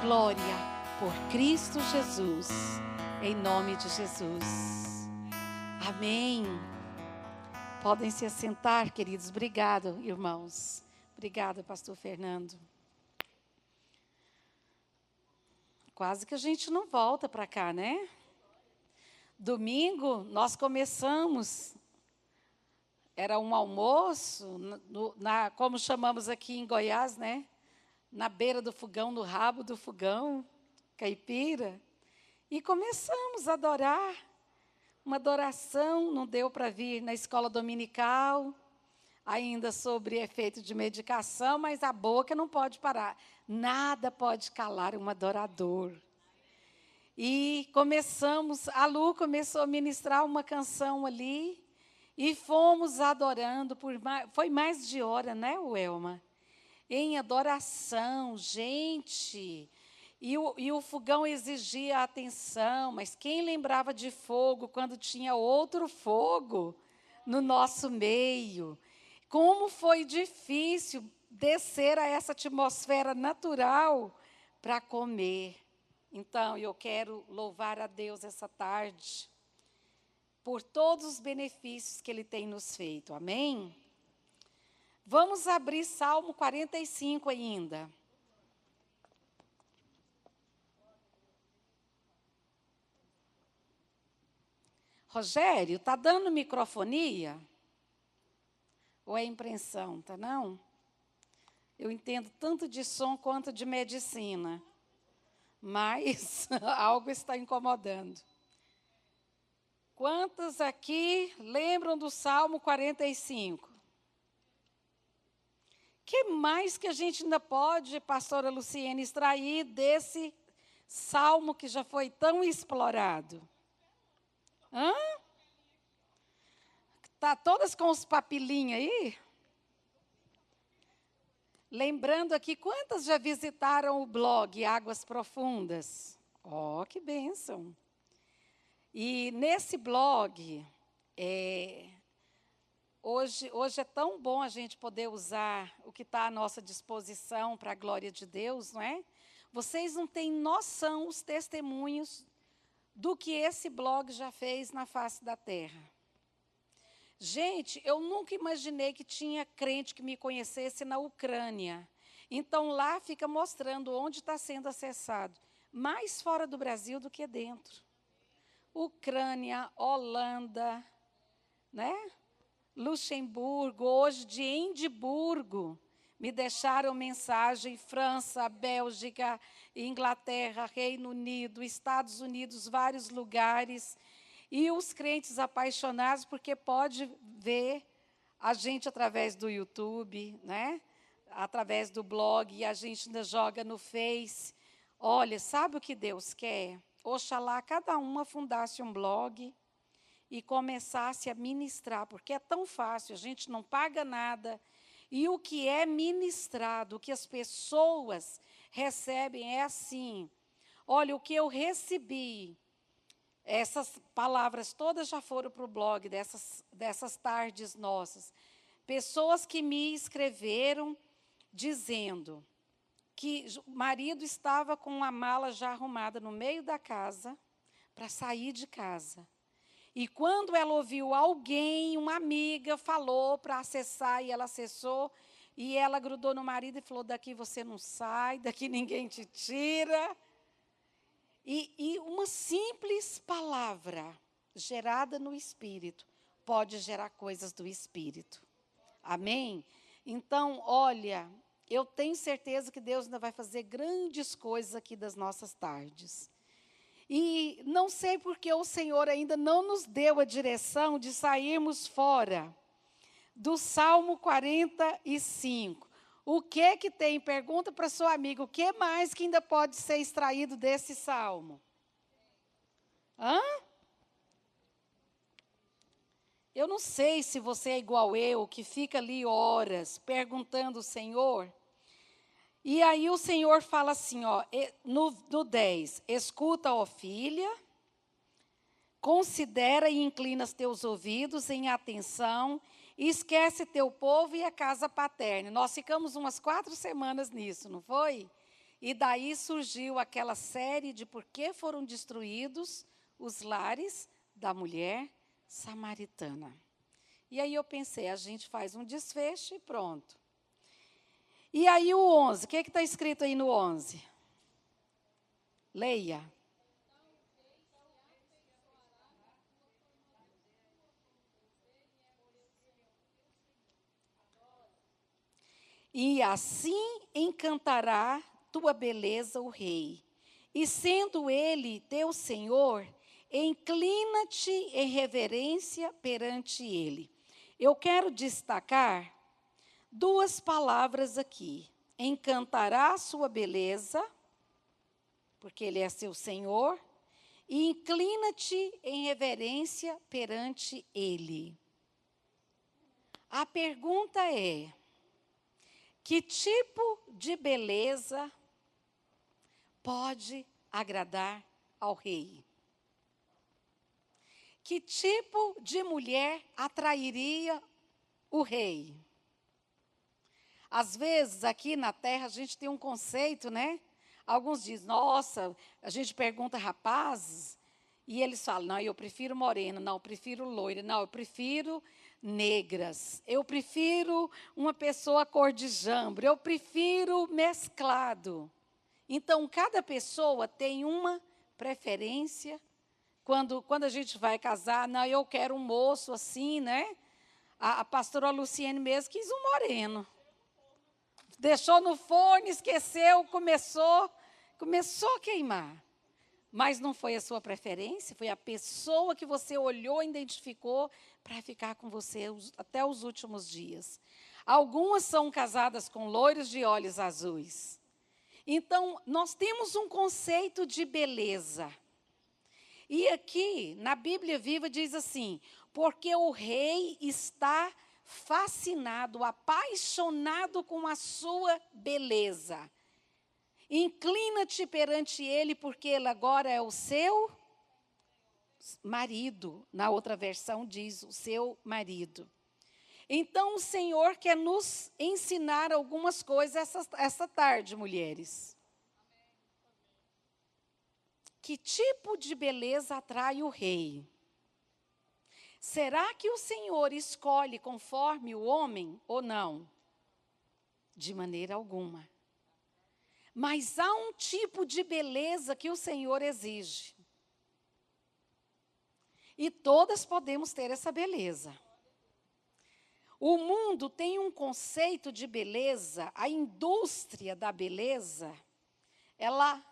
glória por Cristo Jesus, em nome de Jesus. Amém. Podem se assentar, queridos. Obrigado, irmãos. Obrigada, pastor Fernando. Quase que a gente não volta para cá, né? Domingo, nós começamos, era um almoço, como chamamos aqui em Goiás, né? Na beira do fogão, no rabo do fogão, caipira. E começamos a adorar. Uma adoração, não deu para vir na escola dominical, ainda sobre efeito de medicação, mas a boca não pode parar. Nada pode calar um adorador. E começamos, a Lu começou a ministrar uma canção ali, e fomos adorando, foi mais de hora, né, Elma? Em adoração, gente. E o fogão exigia atenção, mas quem lembrava de fogo quando tinha outro fogo no nosso meio? Como foi difícil descer a essa atmosfera natural para comer. Então, eu quero louvar a Deus essa tarde por todos os benefícios que Ele tem nos feito. Amém? Vamos abrir Salmo 45 ainda. Rogério, está dando microfonia? Ou é impressão, tá não? Eu entendo tanto de som quanto de medicina. Mas algo está incomodando. Quantos aqui lembram do Salmo 45? Que mais que a gente ainda pode, pastora Luciene, extrair desse salmo que já foi tão explorado? Hã? Tá todas com os papilinhos aí? Lembrando aqui, quantas já visitaram o blog Águas Profundas? Oh, que bênção! E nesse blog, hoje é tão bom a gente poder usar o que está à nossa disposição para a glória de Deus, não é? Vocês não têm noção os testemunhos do que esse blog já fez na face da terra. Gente, eu nunca imaginei que tinha crente que me conhecesse na Ucrânia. Então, lá fica mostrando onde está sendo acessado. Mais fora do Brasil do que dentro. Ucrânia, Holanda, né? Luxemburgo, hoje de Edimburgo, me deixaram mensagem, França, Bélgica, Inglaterra, Reino Unido, Estados Unidos, vários lugares. E os crentes apaixonados, porque pode ver a gente através do YouTube, né? Através do blog, e a gente ainda joga no Face. Olha, sabe o que Deus quer? Oxalá cada uma fundasse um blog e começasse a ministrar, porque é tão fácil, a gente não paga nada. E o que é ministrado, o que as pessoas recebem é assim. Olha, o que eu recebi, essas palavras todas já foram para o blog dessas tardes nossas. Pessoas que me escreveram dizendo que o marido estava com a mala já arrumada no meio da casa para sair de casa. E quando ela ouviu alguém, uma amiga, falou para acessar, e ela acessou, e ela grudou no marido e falou, daqui você não sai, daqui ninguém te tira. E uma simples palavra gerada no Espírito pode gerar coisas do Espírito. Amém? Então, olha, eu tenho certeza que Deus ainda vai fazer grandes coisas aqui das nossas tardes. E não sei porque o Senhor ainda não nos deu a direção de sairmos fora do Salmo 45. O que tem? Pergunta para seu amigo, o que mais que ainda pode ser extraído desse salmo? Hã? Eu não sei se você é igual eu, que fica ali horas perguntando ao Senhor. E aí o Senhor fala assim, ó, no 10, escuta, ó filha, considera e inclina os teus ouvidos em atenção, esquece teu povo e a casa paterna. Nós ficamos umas 4 semanas nisso, não foi? E daí surgiu aquela série de por que foram destruídos os lares da mulher samaritana. E aí eu pensei, a gente faz um desfecho e pronto. E aí o 11, o que está escrito aí no 11? Leia. E assim encantará tua beleza o rei. E sendo ele teu senhor, inclina-te em reverência perante ele. Eu quero destacar duas palavras aqui. Encantará a sua beleza, porque ele é seu senhor, e inclina-te em reverência perante ele. A pergunta é: que tipo de beleza pode agradar ao rei? Que tipo de mulher atrairia o rei? Às vezes, aqui na terra, a gente tem um conceito, né? Alguns dizem, nossa, a gente pergunta rapazes, e eles falam, não, eu prefiro morena, não, eu prefiro loira, não, eu prefiro negras, eu prefiro uma pessoa cor de jambre, eu prefiro mesclado. Então, cada pessoa tem uma preferência. Quando a gente vai casar, não, eu quero um moço assim, né? A pastora Luciene mesmo quis um moreno. Deixou no forno, esqueceu, começou a queimar. Mas não foi a sua preferência, foi a pessoa que você olhou e identificou para ficar com você até os últimos dias. Algumas são casadas com loiros de olhos azuis. Então, nós temos um conceito de beleza. E aqui, na Bíblia Viva, diz assim, porque o rei está fascinado, apaixonado com a sua beleza. Inclina-te perante ele, porque ele agora é o seu marido. Na outra versão diz o seu marido. Então, o Senhor quer nos ensinar algumas coisas essa tarde, mulheres. Que tipo de beleza atrai o rei? Será que o Senhor escolhe conforme o homem ou não? De maneira alguma. Mas há um tipo de beleza que o Senhor exige. E todas podemos ter essa beleza. O mundo tem um conceito de beleza, a indústria da beleza, ela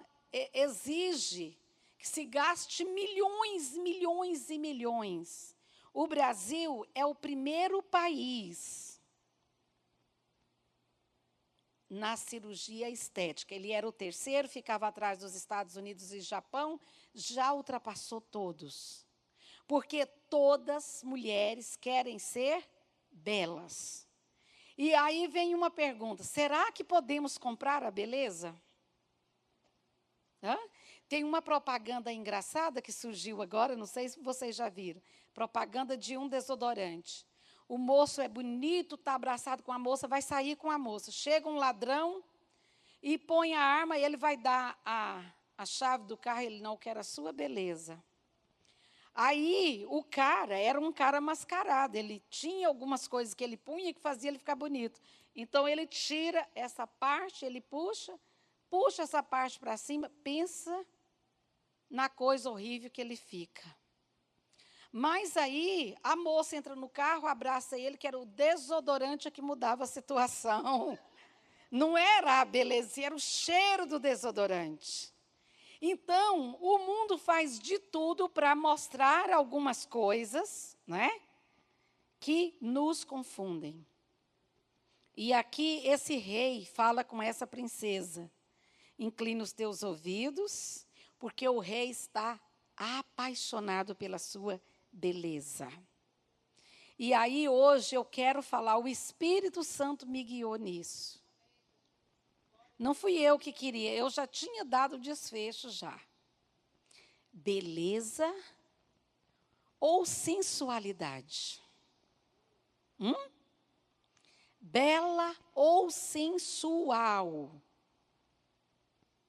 exige que se gaste milhões, milhões e milhões. O Brasil é o primeiro país na cirurgia estética. Ele era o terceiro, ficava atrás dos Estados Unidos e Japão, já ultrapassou todos. Porque todas mulheres querem ser belas. E aí vem uma pergunta, será que podemos comprar a beleza? Hã? Tem uma propaganda engraçada que surgiu agora, não sei se vocês já viram, propaganda de um desodorante. O moço é bonito, está abraçado com a moça, vai sair com a moça. Chega um ladrão e põe a arma e ele vai dar a chave do carro, ele não quer a sua beleza. Aí o cara era um cara mascarado, ele tinha algumas coisas que ele punha que fazia ele ficar bonito. Então ele tira essa parte, ele puxa essa parte para cima, pensa na coisa horrível que ele fica. Mas aí a moça entra no carro, abraça ele, que era o desodorante que mudava a situação. Não era a beleza, era o cheiro do desodorante. Então, o mundo faz de tudo para mostrar algumas coisas, né, que nos confundem. E aqui esse rei fala com essa princesa. Inclina os teus ouvidos, porque o rei está apaixonado pela sua beleza. E aí hoje eu quero falar, o Espírito Santo me guiou nisso. Não fui eu que queria, eu já tinha dado o desfecho já. Beleza ou sensualidade? Bela ou sensual?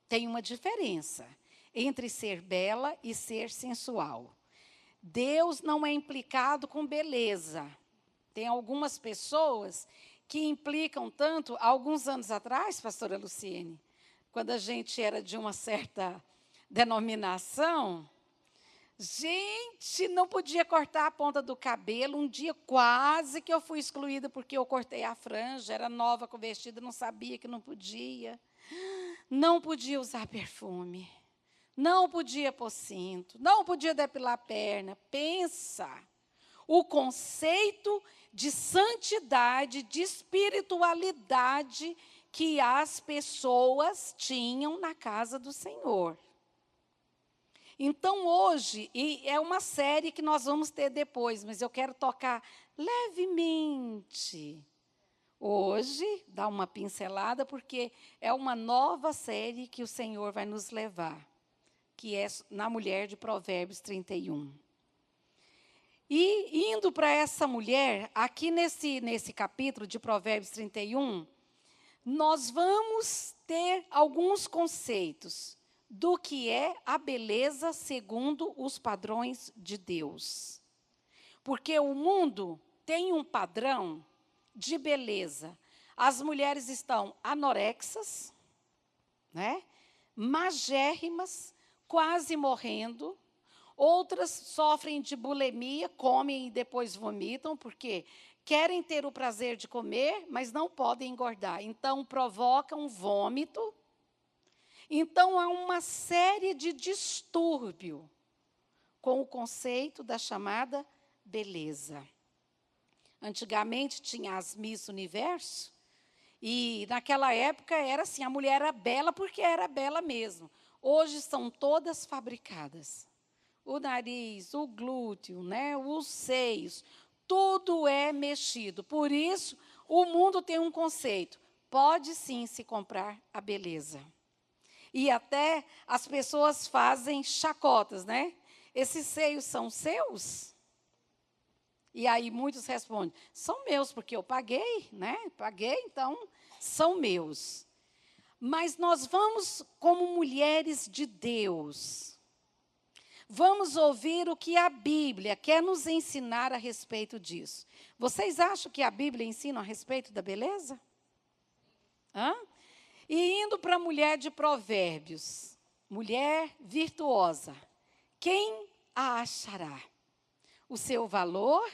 Tem uma diferença entre ser bela e ser sensual. Deus não é implicado com beleza. Tem algumas pessoas que implicam tanto. Há alguns anos atrás, pastora Luciene, quando a gente era de uma certa denominação, gente, não podia cortar a ponta do cabelo. Um dia quase que eu fui excluída porque eu cortei a franja, era nova com vestido, não sabia que não podia. Não podia usar perfume, não podia pôr cinto, não podia depilar a perna. Pensa, o conceito de santidade, de espiritualidade que as pessoas tinham na casa do Senhor. Então, hoje, e é uma série que nós vamos ter depois, mas eu quero tocar levemente. Hoje, dar uma pincelada, porque é uma nova série que o Senhor vai nos levar, que é na mulher de Provérbios 31. E indo para essa mulher, aqui nesse capítulo de Provérbios 31, nós vamos ter alguns conceitos do que é a beleza segundo os padrões de Deus. Porque o mundo tem um padrão de beleza. As mulheres estão anorexas, né? Magérrimas, quase morrendo. Outras sofrem de bulimia, comem e depois vomitam, porque querem ter o prazer de comer, mas não podem engordar. Então, provocam vômito. Então, há uma série de distúrbio com o conceito da chamada beleza. Antigamente tinha as Miss Universo, e naquela época era assim, a mulher era bela porque era bela mesmo. Hoje são todas fabricadas. O nariz, o glúteo, né, os seios, tudo é mexido. Por isso, o mundo tem um conceito: pode sim se comprar a beleza. E até as pessoas fazem chacotas, né? Esses seios são seus? E aí muitos respondem: são meus, porque eu paguei, né? Paguei, então são meus. Mas nós vamos, como mulheres de Deus, vamos ouvir o que a Bíblia quer nos ensinar a respeito disso. Vocês acham que a Bíblia ensina a respeito da beleza? Hã? E indo para a mulher de Provérbios, mulher virtuosa, quem a achará? O seu valor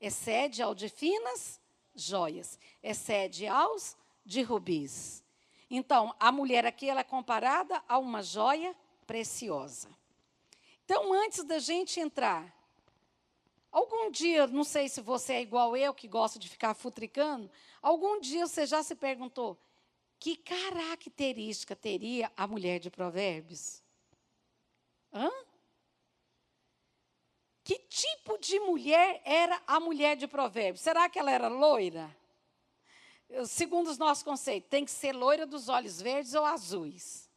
excede ao de finas joias, excede aos de rubis. Então, a mulher aqui ela é comparada a uma joia preciosa. Então, antes da gente entrar, algum dia, não sei se você é igual eu, que gosta de ficar futricando, algum dia você já se perguntou, que característica teria a mulher de Provérbios? Hã? Que tipo de mulher era a mulher de Provérbios? Será que ela era loira? Segundo os nossos conceitos, tem que ser loira dos olhos verdes ou azuis.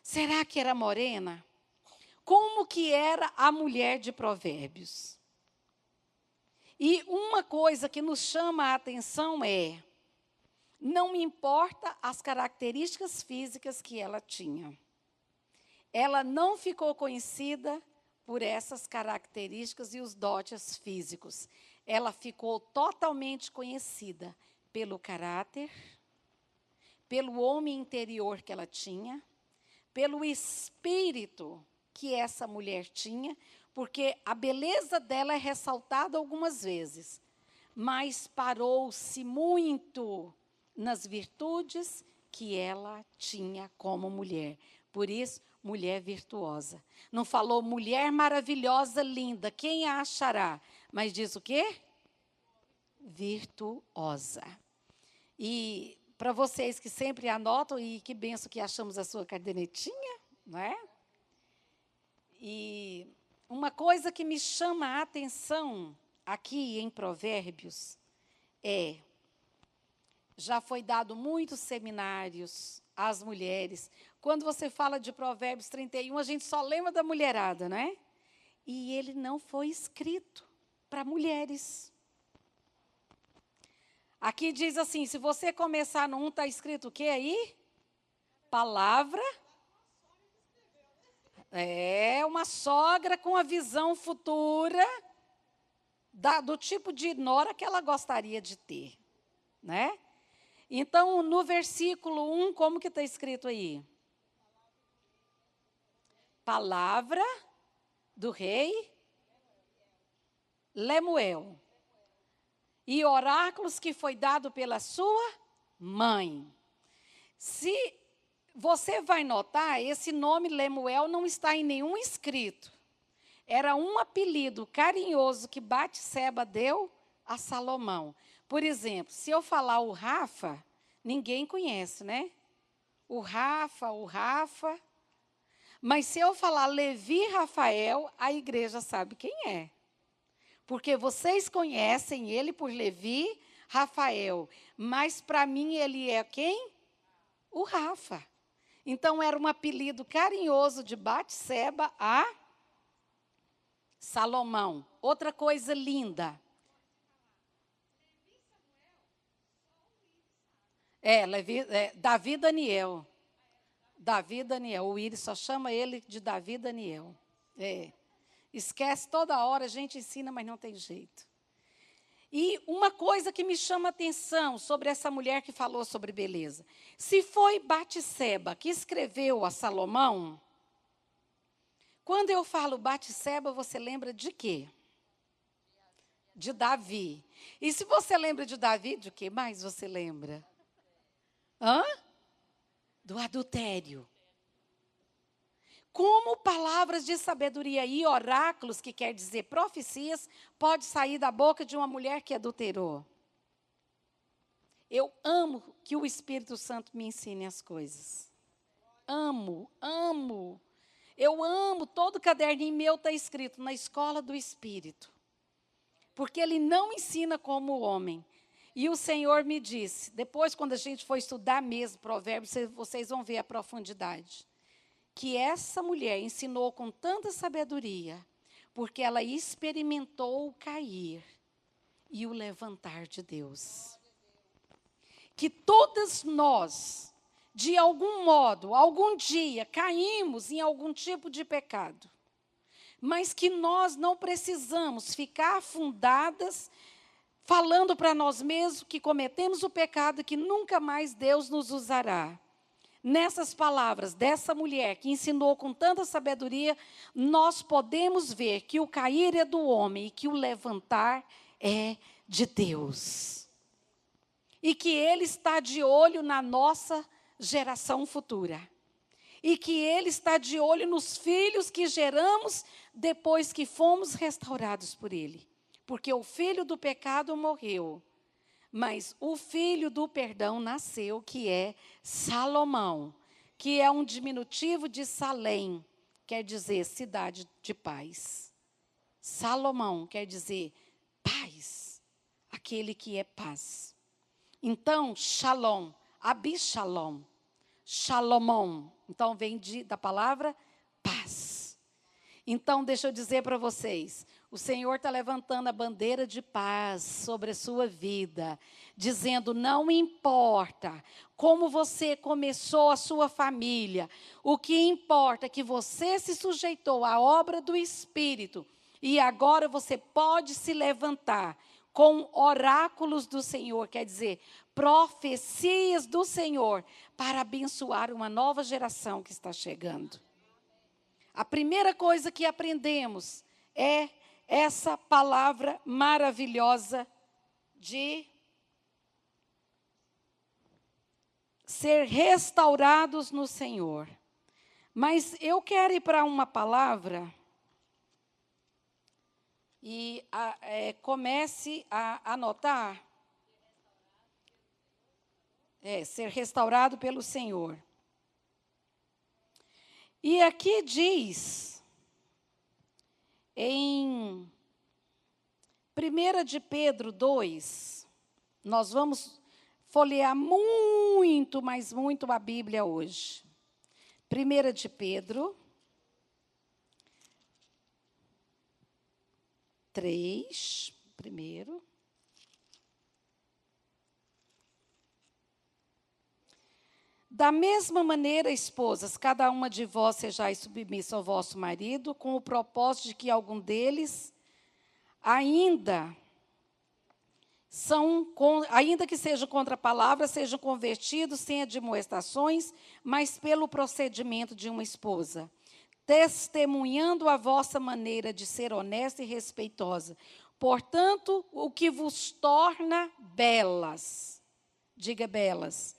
Será que era morena? Como que era a mulher de Provérbios? E uma coisa que nos chama a atenção é, não me importa as características físicas que ela tinha. Ela não ficou conhecida por essas características e os dotes físicos. Ela ficou totalmente conhecida pelo caráter, pelo homem interior que ela tinha, pelo espírito que essa mulher tinha, porque a beleza dela é ressaltada algumas vezes, mas parou-se muito nas virtudes que ela tinha como mulher. Por isso, mulher virtuosa. Não falou mulher maravilhosa, linda, quem a achará? Mas diz o quê? Virtuosa. E para vocês que sempre anotam, e que benção que achamos a sua cadernetinha, não é? E uma coisa que me chama a atenção aqui em Provérbios é, já foi dado muitos seminários às mulheres. Quando você fala de Provérbios 31, a gente só lembra da mulherada, não é? E ele não foi escrito para mulheres. Aqui diz assim, se você começar no 1, está escrito o quê aí? Palavra é uma sogra com a visão futura do tipo de nora que ela gostaria de ter, né? Então, no versículo 1, como que está escrito aí? Palavra do rei Lemuel. E oráculos que foi dado pela sua mãe. Se você vai notar, esse nome Lemuel não está em nenhum escrito. Era um apelido carinhoso que Batseba deu a Salomão. Por exemplo, se eu falar o Rafa, ninguém conhece, né? O Rafa. Mas se eu falar Levi Rafael, a igreja sabe quem é. Porque vocês conhecem ele por Levi Rafael. Mas para mim ele é quem? O Rafa. Então era um apelido carinhoso de Batseba a Salomão. Outra coisa linda. Davi Daniel. Davi Daniel. O Íris só chama ele de Davi Daniel. Esquece toda hora, a gente ensina, mas não tem jeito. E uma coisa que me chama a atenção sobre essa mulher que falou sobre beleza. Se foi Batseba que escreveu a Salomão, quando eu falo Batseba, você lembra de quê? De Davi. E se você lembra de Davi, de que mais você lembra? Do adultério. Como palavras de sabedoria e oráculos, que quer dizer profecias, pode sair da boca de uma mulher que adulterou? Eu amo que o Espírito Santo me ensine as coisas. Amo. Eu amo, todo caderninho meu está escrito na escola do Espírito. Porque ele não ensina como homem. E o Senhor me disse, depois quando a gente for estudar mesmo Provérbios, vocês vão ver a profundidade. Que essa mulher ensinou com tanta sabedoria, porque ela experimentou o cair e o levantar de Deus. Que todas nós, de algum modo, algum dia, caímos em algum tipo de pecado, mas que nós não precisamos ficar afundadas, falando para nós mesmos que cometemos o pecado e que nunca mais Deus nos usará. Nessas palavras dessa mulher que ensinou com tanta sabedoria, nós podemos ver que o cair é do homem e que o levantar é de Deus. E que Ele está de olho na nossa geração futura. E que Ele está de olho nos filhos que geramos depois que fomos restaurados por Ele. Porque o filho do pecado morreu. Mas o filho do perdão nasceu, que é Salomão, que é um diminutivo de Salém, quer dizer cidade de paz. Salomão quer dizer paz, aquele que é paz. Então, Shalom, Abishalom, Shalomon, então vem da palavra paz. Então, deixa eu dizer para vocês, o Senhor está levantando a bandeira de paz sobre a sua vida, dizendo, não importa como você começou a sua família, o que importa é que você se sujeitou à obra do Espírito, e agora você pode se levantar com oráculos do Senhor, quer dizer, profecias do Senhor, para abençoar uma nova geração que está chegando. A primeira coisa que aprendemos é essa palavra maravilhosa de ser restaurados no Senhor. Mas eu quero ir para uma palavra e comece a anotar. Ser restaurado pelo Senhor. E aqui diz, em 1 de Pedro 2, nós vamos folhear muito, mas muito a Bíblia hoje. 1 de Pedro 3, primeiro. Da mesma maneira, esposas, cada uma de vós sejais submissa ao vosso marido, com o propósito de que algum deles ainda que sejam contra a palavra, sejam convertidos sem admoestações, mas pelo procedimento de uma esposa, testemunhando a vossa maneira de ser honesta e respeitosa. Portanto, o que vos torna belas, diga belas,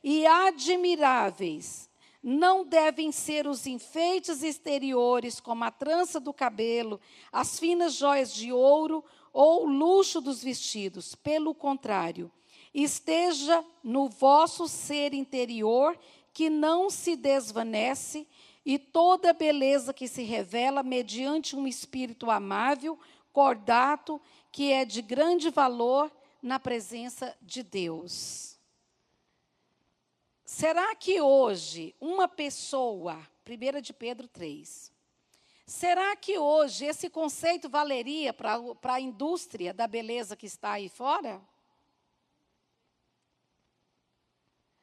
e admiráveis, não devem ser os enfeites exteriores, como a trança do cabelo, as finas joias de ouro ou o luxo dos vestidos. Pelo contrário, esteja no vosso ser interior, que não se desvanece, e toda a beleza que se revela mediante um espírito amável, cordato, que é de grande valor na presença de Deus. Será que hoje uma pessoa, 1 de Pedro 3, será que hoje esse conceito valeria para a indústria da beleza que está aí fora?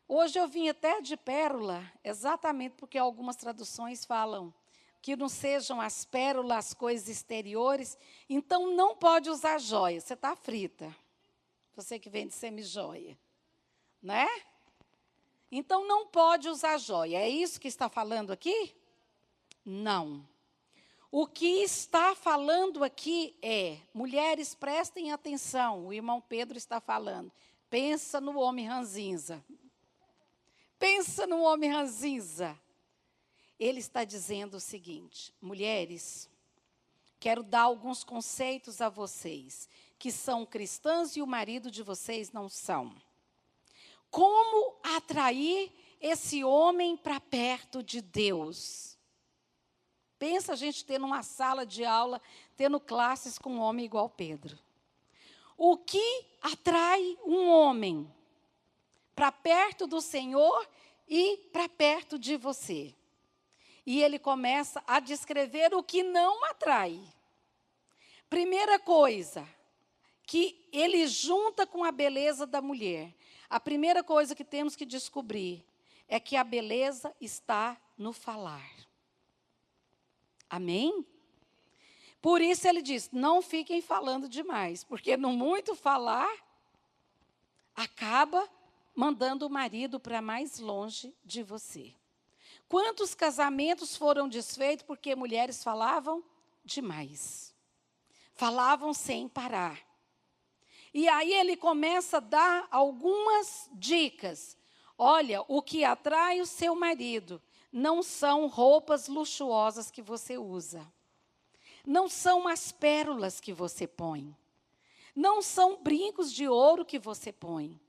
Hoje eu vim até de pérola, exatamente porque algumas traduções falam que não sejam as pérolas, as coisas exteriores, então não pode usar joia, você está frita. Você que vende semi-joia, né? Então não pode usar joia, é isso que está falando aqui? Não. O que está falando aqui é, mulheres, prestem atenção, o irmão Pedro está falando, pensa no homem ranzinza. Pensa no homem ranzinza. Ele está dizendo o seguinte, mulheres, quero dar alguns conceitos a vocês, que são cristãs e o marido de vocês não são. Como atrair esse homem para perto de Deus? Pensa a gente tendo uma sala de aula, tendo classes com um homem igual Pedro. O que atrai um homem para perto do Senhor e para perto de você? E ele começa a descrever o que não atrai. Primeira coisa, que ele junta com a beleza da mulher. A primeira coisa que temos que descobrir é que a beleza está no falar. Amém? Por isso ele diz, não fiquem falando demais, porque no muito falar, acaba mandando o marido para mais longe de você. Quantos casamentos foram desfeitos porque mulheres falavam demais? Falavam sem parar. E aí ele começa a dar algumas dicas. Olha, o que atrai o seu marido não são roupas luxuosas que você usa. Não são as pérolas que você põe. Não são brincos de ouro que você põe.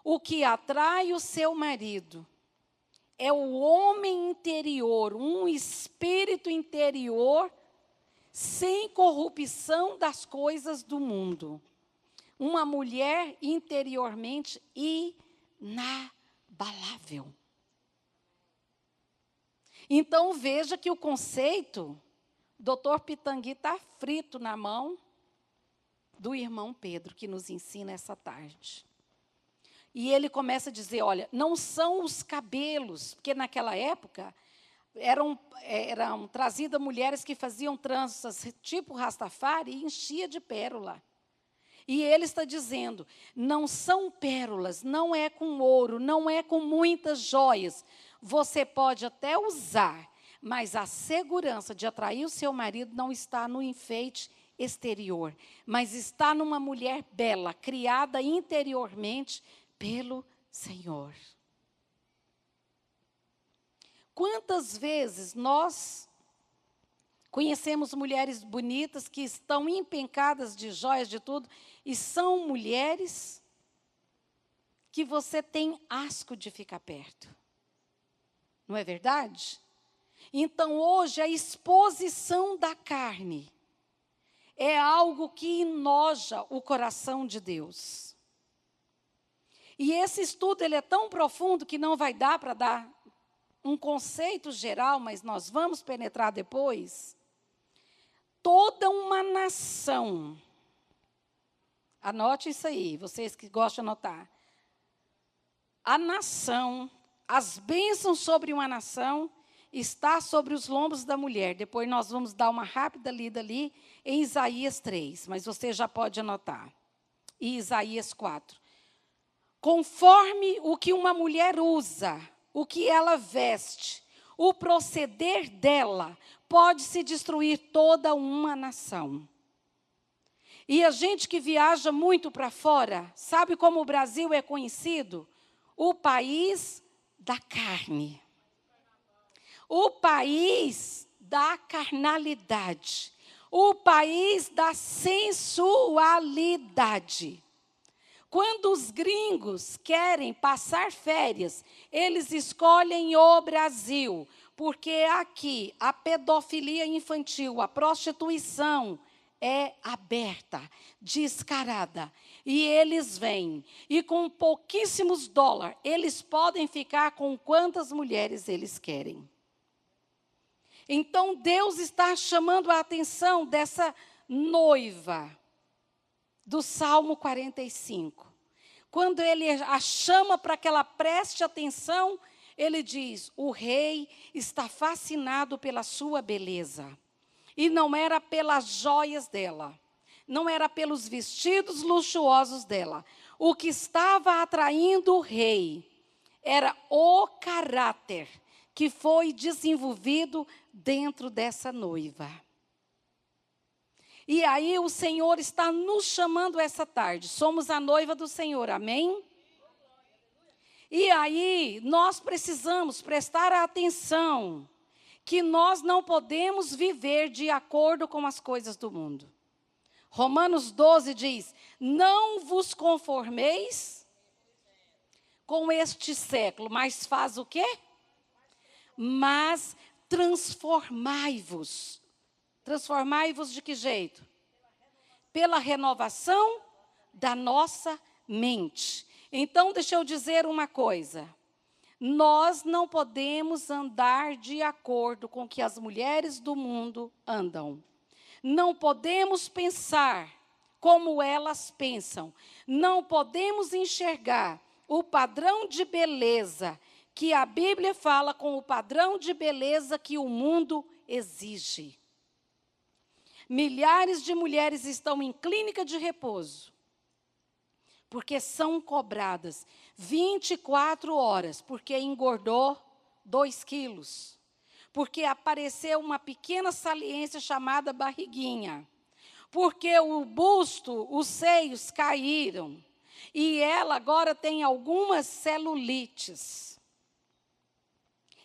O que atrai o seu marido é o homem interior, um espírito interior sem corrupção das coisas do mundo. Uma mulher interiormente inabalável. Então veja que o conceito, Dr. Pitangui está frito na mão do irmão Pedro, que nos ensina essa tarde. E ele começa a dizer, olha, não são os cabelos, porque naquela época eram trazidas mulheres que faziam tranças tipo Rastafari e enchia de pérola. E ele está dizendo, não são pérolas, não é com ouro, não é com muitas joias. Você pode até usar, mas a segurança de atrair o seu marido não está no enfeite exterior, mas está numa mulher bela, criada interiormente pelo Senhor. Quantas vezes nós conhecemos mulheres bonitas que estão empencadas de joias, de tudo, e são mulheres que você tem asco de ficar perto. Não é verdade? Então, hoje, a exposição da carne é algo que enoja o coração de Deus. E esse estudo ele é tão profundo que não vai dar para dar um conceito geral, mas nós vamos penetrar depois. Toda uma nação, anote isso aí, vocês que gostam de anotar. A nação, as bênçãos sobre uma nação está sobre os lombos da mulher. Depois nós vamos dar uma rápida lida ali em Isaías 3, mas você já pode anotar. E Isaías 4. Conforme o que uma mulher usa, o que ela veste, o proceder dela, pode se destruir toda uma nação. E a gente que viaja muito para fora, sabe como o Brasil é conhecido? O país da carne. O país da carnalidade. O país da sensualidade. Quando os gringos querem passar férias, eles escolhem o Brasil, porque aqui a pedofilia infantil, a prostituição é aberta, descarada. E eles vêm, e com pouquíssimos dólares, eles podem ficar com quantas mulheres eles querem. Então, Deus está chamando a atenção dessa noiva do Salmo 45. Quando ele a chama para que ela preste atenção, ele diz, o rei está fascinado pela sua beleza. E não era pelas joias dela, não era pelos vestidos luxuosos dela. O que estava atraindo o rei era o caráter que foi desenvolvido dentro dessa noiva. E aí o Senhor está nos chamando essa tarde. Somos a noiva do Senhor, amém? E aí nós precisamos prestar atenção que nós não podemos viver de acordo com as coisas do mundo. Romanos 12 diz, não vos conformeis com este século, mas faz o quê? Mas transformai-vos. Transformai-vos de que jeito? Pela renovação da nossa mente. Então, deixa eu dizer uma coisa. Nós não podemos andar de acordo com o que as mulheres do mundo andam. Não podemos pensar como elas pensam. Não podemos enxergar o padrão de beleza que a Bíblia fala com o padrão de beleza que o mundo exige. Milhares de mulheres estão em clínica de repouso, porque são cobradas 24 horas, porque engordou 2 quilos, porque apareceu uma pequena saliência chamada barriguinha, porque o busto, os seios caíram, e ela agora tem algumas celulites.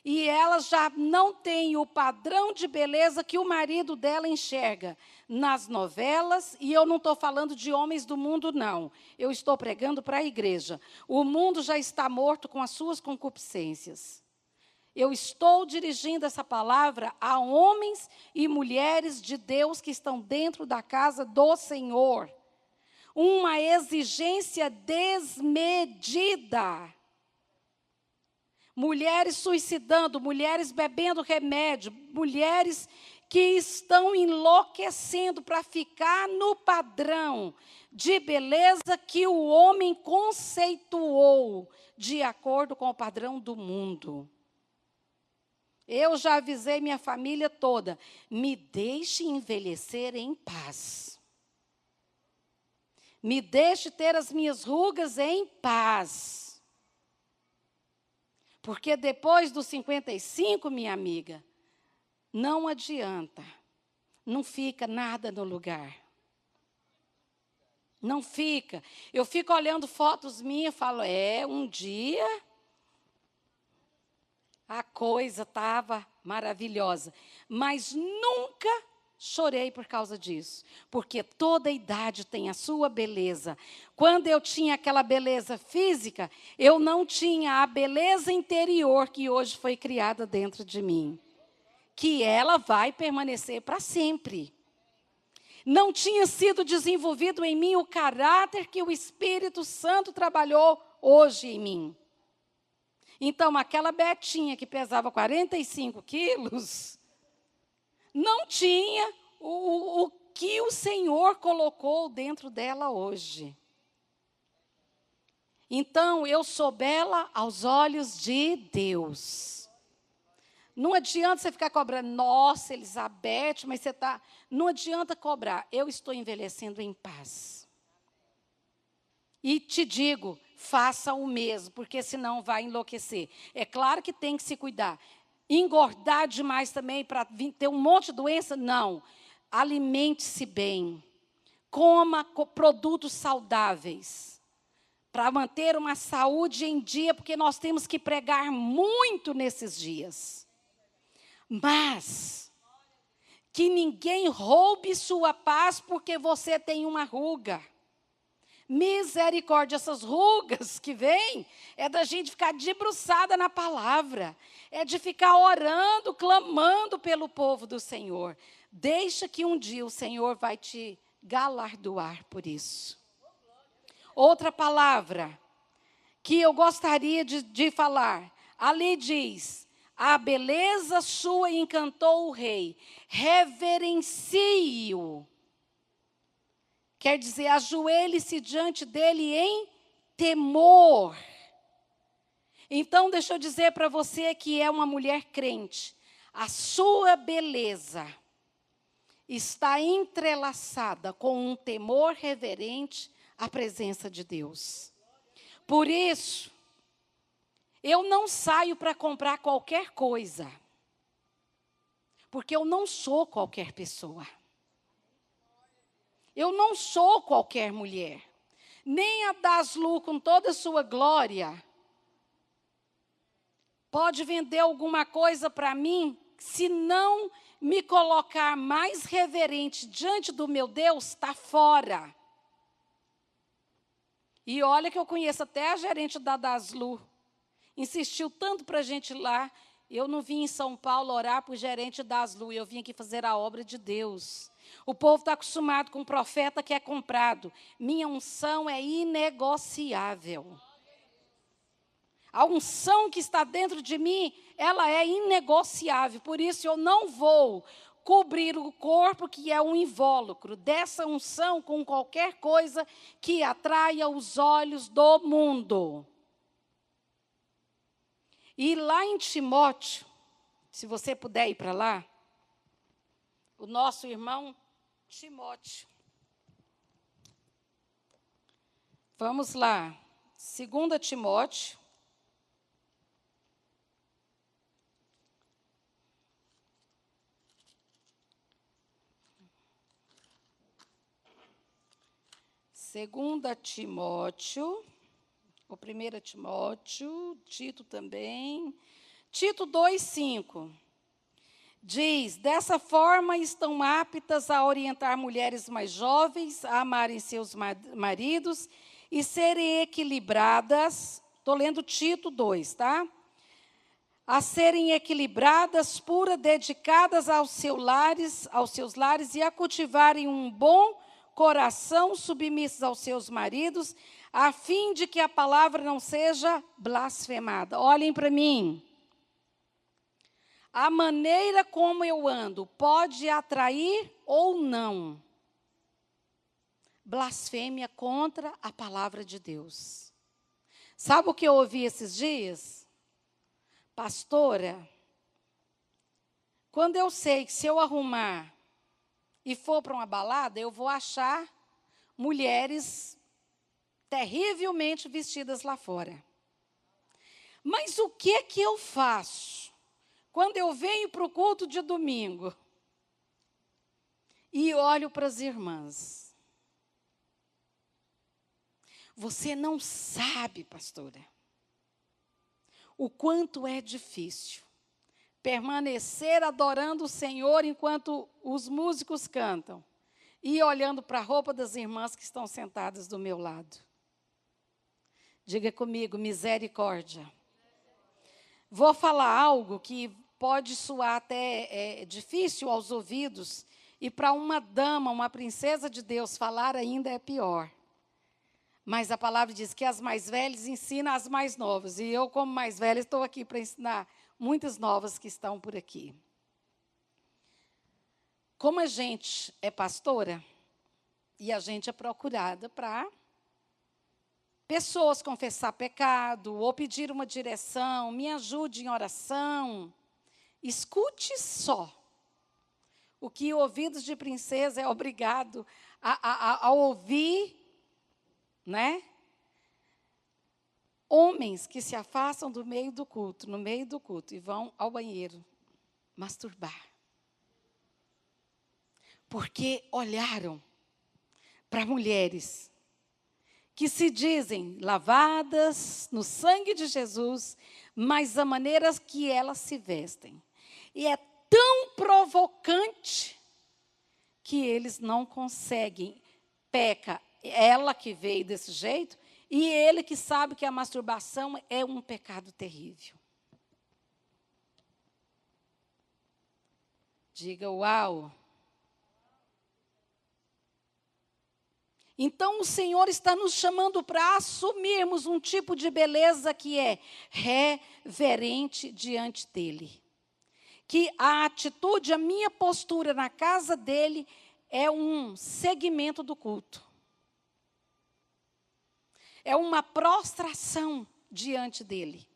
E ela já não tem o padrão de beleza que o marido dela enxerga nas novelas. E eu não estou falando de homens do mundo, não. Eu estou pregando para a igreja. O mundo já está morto com as suas concupiscências. Eu estou dirigindo essa palavra a homens e mulheres de Deus que estão dentro da casa do Senhor. Uma exigência desmedida. Mulheres suicidando, mulheres bebendo remédio, mulheres que estão enlouquecendo para ficar no padrão de beleza que o homem conceituou de acordo com o padrão do mundo. Eu já avisei minha família toda, me deixe envelhecer em paz. Me deixe ter as minhas rugas em paz. Porque depois dos 55, minha amiga, não adianta. Não fica nada no lugar. Não fica. Eu fico olhando fotos minhas e falo, um dia a coisa estava maravilhosa. Mas nunca chorei por causa disso. Porque toda idade tem a sua beleza. Quando eu tinha aquela beleza física, eu não tinha a beleza interior que hoje foi criada dentro de mim. Que ela vai permanecer para sempre. Não tinha sido desenvolvido em mim o caráter que o Espírito Santo trabalhou hoje em mim. Então, aquela Betinha que pesava 45 quilos, não tinha o que o Senhor colocou dentro dela hoje. Então, eu sou bela aos olhos de Deus. Não adianta você ficar cobrando, nossa, Elizabeth, mas você está... Não adianta cobrar, eu estou envelhecendo em paz. E te digo, faça o mesmo, porque senão vai enlouquecer. É claro que tem que se cuidar. Engordar demais também para ter um monte de doença? Não. Alimente-se bem. Coma produtos saudáveis. Para manter uma saúde em dia, porque nós temos que pregar muito nesses dias. Mas que ninguém roube sua paz porque você tem uma ruga. Misericórdia, essas rugas que vêm é da gente ficar debruçada na palavra, é de ficar orando, clamando pelo povo do Senhor. Deixa que um dia o Senhor vai te galardoar por isso. Outra palavra que eu gostaria de falar, ali diz: a beleza sua encantou o rei, reverencie-o. Quer dizer, ajoelhe-se diante dele em temor. Então, deixa eu dizer para você que é uma mulher crente, a sua beleza está entrelaçada com um temor reverente à presença de Deus. Por isso, eu não saio para comprar qualquer coisa, porque eu não sou qualquer pessoa. Eu não sou qualquer mulher. Nem a Daslu, com toda a sua glória, pode vender alguma coisa para mim, se não me colocar mais reverente diante do meu Deus, está fora. E olha que eu conheço até a gerente da Daslu. Insistiu tanto para a gente ir lá. Eu não vim em São Paulo orar para o gerente da Daslu, eu vim aqui fazer a obra de Deus. O povo está acostumado com um profeta que é comprado. Minha unção é inegociável. A unção que está dentro de mim, ela é inegociável. Por isso eu não vou cobrir o corpo, que é um invólucro, dessa unção com qualquer coisa que atraia os olhos do mundo. E lá em Timóteo, se você puder ir para lá, o nosso irmão Timóteo. Vamos lá, 2 Timóteo. Segunda Timóteo, o 1 Timóteo, Tito também. Tito 2:5. Diz: dessa forma estão aptas a orientar mulheres mais jovens, a amarem seus maridos e serem equilibradas. Estou lendo Tito 2, tá? A serem equilibradas, puras, dedicadas aos seus lares e a cultivarem um bom coração, submissos aos seus maridos, a fim de que a palavra não seja blasfemada. Olhem para mim. A maneira como eu ando pode atrair ou não blasfêmia contra a palavra de Deus. Sabe o que eu ouvi esses dias? Pastora, quando eu sei que se eu arrumar e for para uma balada, eu vou achar mulheres terrivelmente vestidas lá fora. Mas o que eu faço quando eu venho para o culto de domingo e olho para as irmãs? Você não sabe, pastora, o quanto é difícil permanecer adorando o Senhor enquanto os músicos cantam e olhando para a roupa das irmãs que estão sentadas do meu lado. Diga comigo, misericórdia. Vou falar algo que pode soar até difícil aos ouvidos, e para uma dama, uma princesa de Deus, falar ainda é pior. Mas a palavra diz que as mais velhas ensinam as mais novas, e eu, como mais velha, estou aqui para ensinar muitas novas que estão por aqui. Como a gente é pastora, e a gente é procurada para pessoas confessar pecado, ou pedir uma direção, me ajude em oração. Escute só o que ouvidos de princesa é obrigado a ouvir, né? Homens que se afastam do meio do culto, no meio do culto, e vão ao banheiro masturbar. Porque olharam para mulheres que se dizem lavadas no sangue de Jesus, mas a maneira que elas se vestem. E é tão provocante que eles não conseguem. Peca ela que veio desse jeito, e ele que sabe que a masturbação é um pecado terrível. Diga uau. Então o Senhor está nos chamando para assumirmos um tipo de beleza que é reverente diante dEle. Que a atitude, a minha postura na casa dEle é um segmento do culto. É uma prostração diante dEle.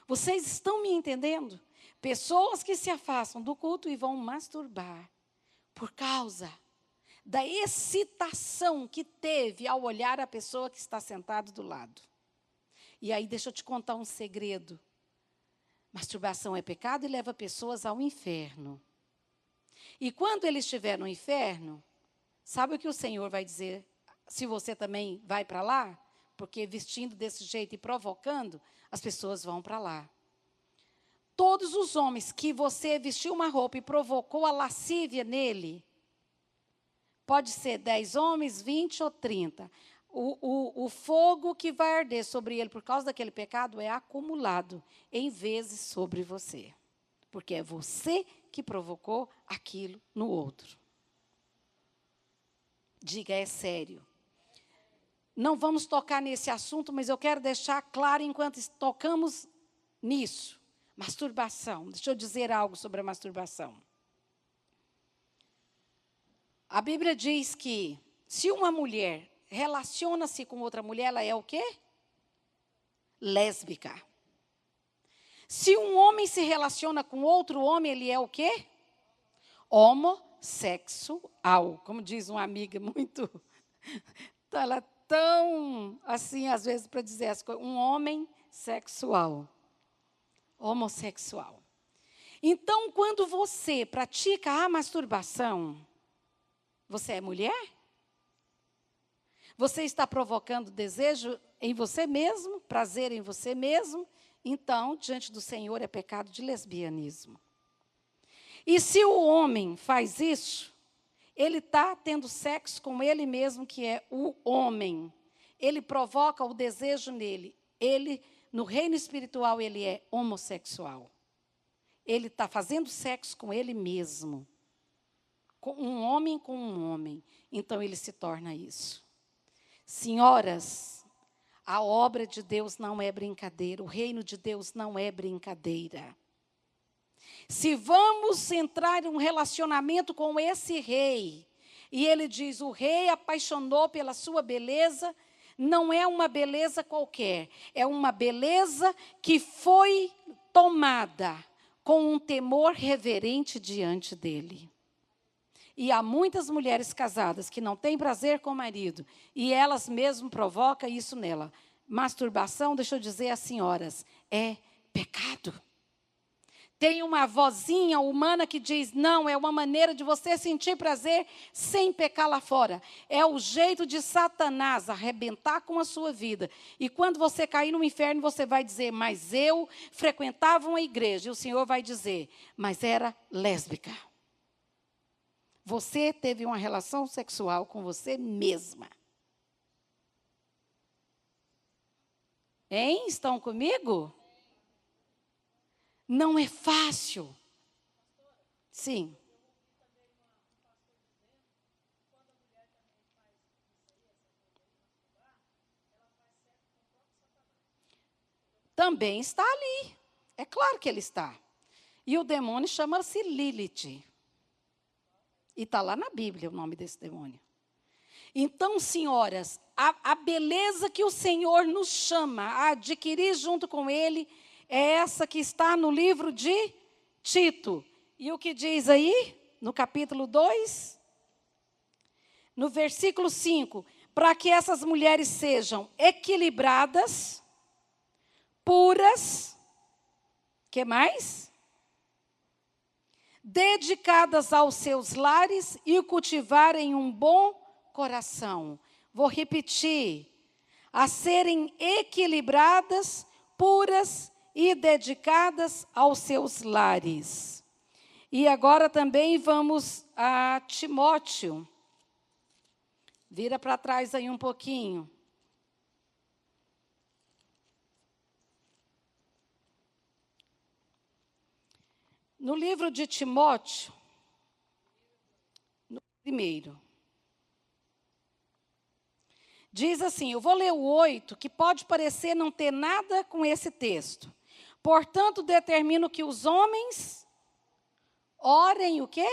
Vocês estão me entendendo? Pessoas que se afastam do culto e vão masturbar por causa da excitação que teve ao olhar a pessoa que está sentada do lado. E aí deixa eu te contar um segredo. Masturbação é pecado e leva pessoas ao inferno. E quando ele estiver no inferno, sabe o que o Senhor vai dizer? Se você também vai para lá, porque vestindo desse jeito e provocando, as pessoas vão para lá. Todos os homens que você vestiu uma roupa e provocou a lascívia nele, pode ser 10 homens, 20 ou 30. O fogo que vai arder sobre ele por causa daquele pecado é acumulado em vezes sobre você. Porque é você que provocou aquilo no outro. Diga, é sério. Não vamos tocar nesse assunto, mas eu quero deixar claro enquanto tocamos nisso. Masturbação. Deixa eu dizer algo sobre a masturbação. A Bíblia diz que se uma mulher relaciona-se com outra mulher, ela é o quê? Lésbica. Se um homem se relaciona com outro homem, ele é o quê? Homossexual. Como diz uma amiga muito... Ela é tão, assim, às vezes, para dizer as coisas. Um homem sexual. Homossexual. Então, quando você pratica a masturbação... Você é mulher? Você está provocando desejo em você mesmo, prazer em você mesmo? Então, diante do Senhor, é pecado de lesbianismo. E se o homem faz isso, ele está tendo sexo com ele mesmo, que é o homem. Ele provoca o desejo nele. Ele, no reino espiritual, ele é homossexual. Ele está fazendo sexo com ele mesmo. Um homem com um homem. Então, ele se torna isso. Senhoras, a obra de Deus não é brincadeira. O reino de Deus não é brincadeira. Se vamos entrar em um relacionamento com esse rei, e ele diz, o rei apaixonou pela sua beleza, não é uma beleza qualquer. É uma beleza que foi tomada com um temor reverente diante dele. E há muitas mulheres casadas que não têm prazer com o marido, e elas mesmas provocam isso nela. Masturbação, deixa eu dizer às senhoras, é pecado. Tem uma vozinha humana que diz, não, é uma maneira de você sentir prazer sem pecar lá fora. É o jeito de Satanás arrebentar com a sua vida. E quando você cair no inferno, você vai dizer, mas eu frequentava uma igreja. E o Senhor vai dizer, mas era lésbica. Você teve uma relação sexual com você mesma. Hein? Estão comigo? Não é fácil. Sim. Também está ali. É claro que ele está. E o demônio chama-se Lilith. E está lá na Bíblia o nome desse demônio. Então, senhoras, a beleza que o Senhor nos chama a adquirir junto com Ele é essa que está no livro de Tito. E o que diz aí, no capítulo 2? No versículo 5, para que essas mulheres sejam equilibradas, puras, que mais? Dedicadas aos seus lares e cultivarem um bom coração. Vou repetir, a serem equilibradas, puras e dedicadas aos seus lares. E agora também vamos a Timóteo. Vira para trás aí um pouquinho. No livro de Timóteo, no primeiro, diz assim, eu vou ler o 8, que pode parecer não ter nada com esse texto. Portanto, determino que os homens orem o quê?